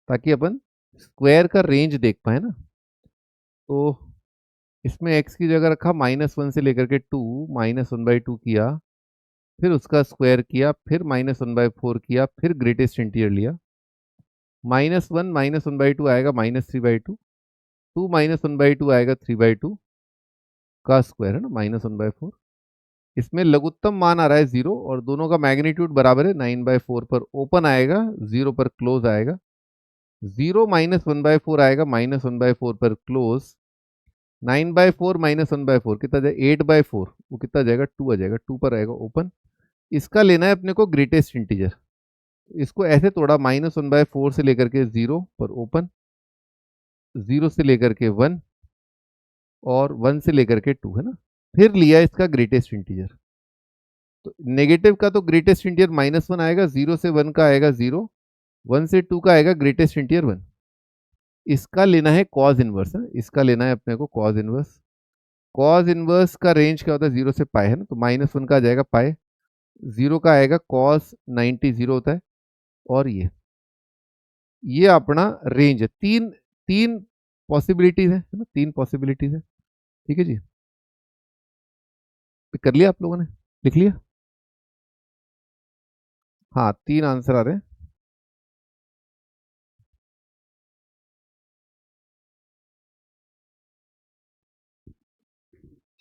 ताकि अपन स्क्वायर का रेंज देख पाए ना। तो इसमें x की जगह रखा माइनस वन से लेकर के two, minus one by two किया, फिर उसका स्क्वायर किया, फिर माइनस वन बाई फोर किया, फिर ग्रेटेस्ट इंटीरियर लिया। माइनस वन बाई टू आएगा minus three by two, two minus one by two आएगा थ्री बाई टू का स्क्वायर, है ना, माइनस वन बाई फोर। इसमें लघुत्तम मान आ रहा है जीरो, और दोनों का मैग्नीट्यूड बराबर है, नाइन बाई फोर पर ओपन आएगा, जीरो पर क्लोज आएगा। Zero minus one by four आएगा माइनस वन बाई फोर पर close. Nine by four minus one by four कितना जाएगा? एट बाई फोर, वो कितना जाएगा? टू आ जाएगा, टू पर आएगा ओपन। इसका लेना है अपने को ग्रेटेस्ट इंटीजर। इसको ऐसे तोड़ा, माइनस वन बाय फोर से लेकर के जीरो पर ओपन, जीरो से लेकर के वन, और वन से लेकर के टू, है ना। फिर लिया इसका ग्रेटेस्ट इंटीजर। तो नेगेटिव का तो ग्रेटेस्ट इंटीजर माइनस वन आएगा, जीरो से वन का आएगा जीरो, वन से टू का आएगा ग्रेटेस्ट इंटीजर वन। इसका लेना है कॉज इनवर्स, है, इसका लेना है अपने को कॉज इनवर्स। कॉज इनवर्स का रेंज क्या होता है? जीरो से पाए, है ना, तो माइनस वन का आ जाएगा पाए, जीरो का आएगा कॉस 90 जीरो होता है। और ये अपना रेंज है। तीन तीन पॉसिबिलिटीज है ना, तीन पॉसिबिलिटीज है। ठीक है जी, तो कर लिया आप लोगों ने? लिख लिया? हाँ, तीन आंसर आ रहे हैं।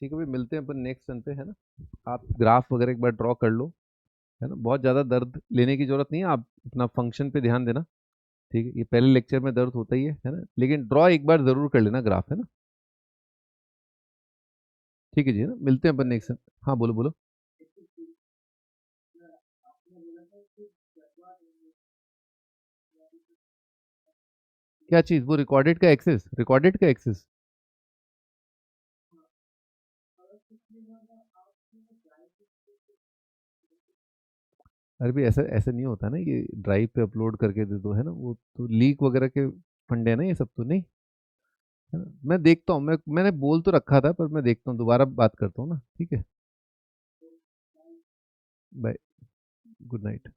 ठीक है भाई, मिलते हैं अपन नेक्स्ट सन पे, है ना। आप ग्राफ वगैरह एक बार ड्रॉ कर लो, है ना। बहुत ज़्यादा दर्द लेने की जरूरत नहीं है, आप अपना फंक्शन पे ध्यान देना। ठीक है, ये पहले लेक्चर में दर्द होता ही है ना, लेकिन ड्रॉ एक बार जरूर कर लेना ग्राफ, है ना। ठीक है जी, है ना, मिलते हैं अपन नेक्स्ट। हाँ बोलो बोलो। क्या चीज़? वो रिकॉर्डेड का एक्सेस, रिकॉर्डेड का एक्सेस। अरे भी ऐसा ऐसा नहीं होता ना, ये ड्राइव पे अपलोड करके दे दो, है ना, वो तो लीक वगैरह के फंडे हैं ना ये सब, तो नहीं। है ना, मैं देखता हूँ, मैंने बोल तो रखा था, पर मैं देखता हूँ, दोबारा बात करता हूँ ना, ठीक है। बाय। Good night.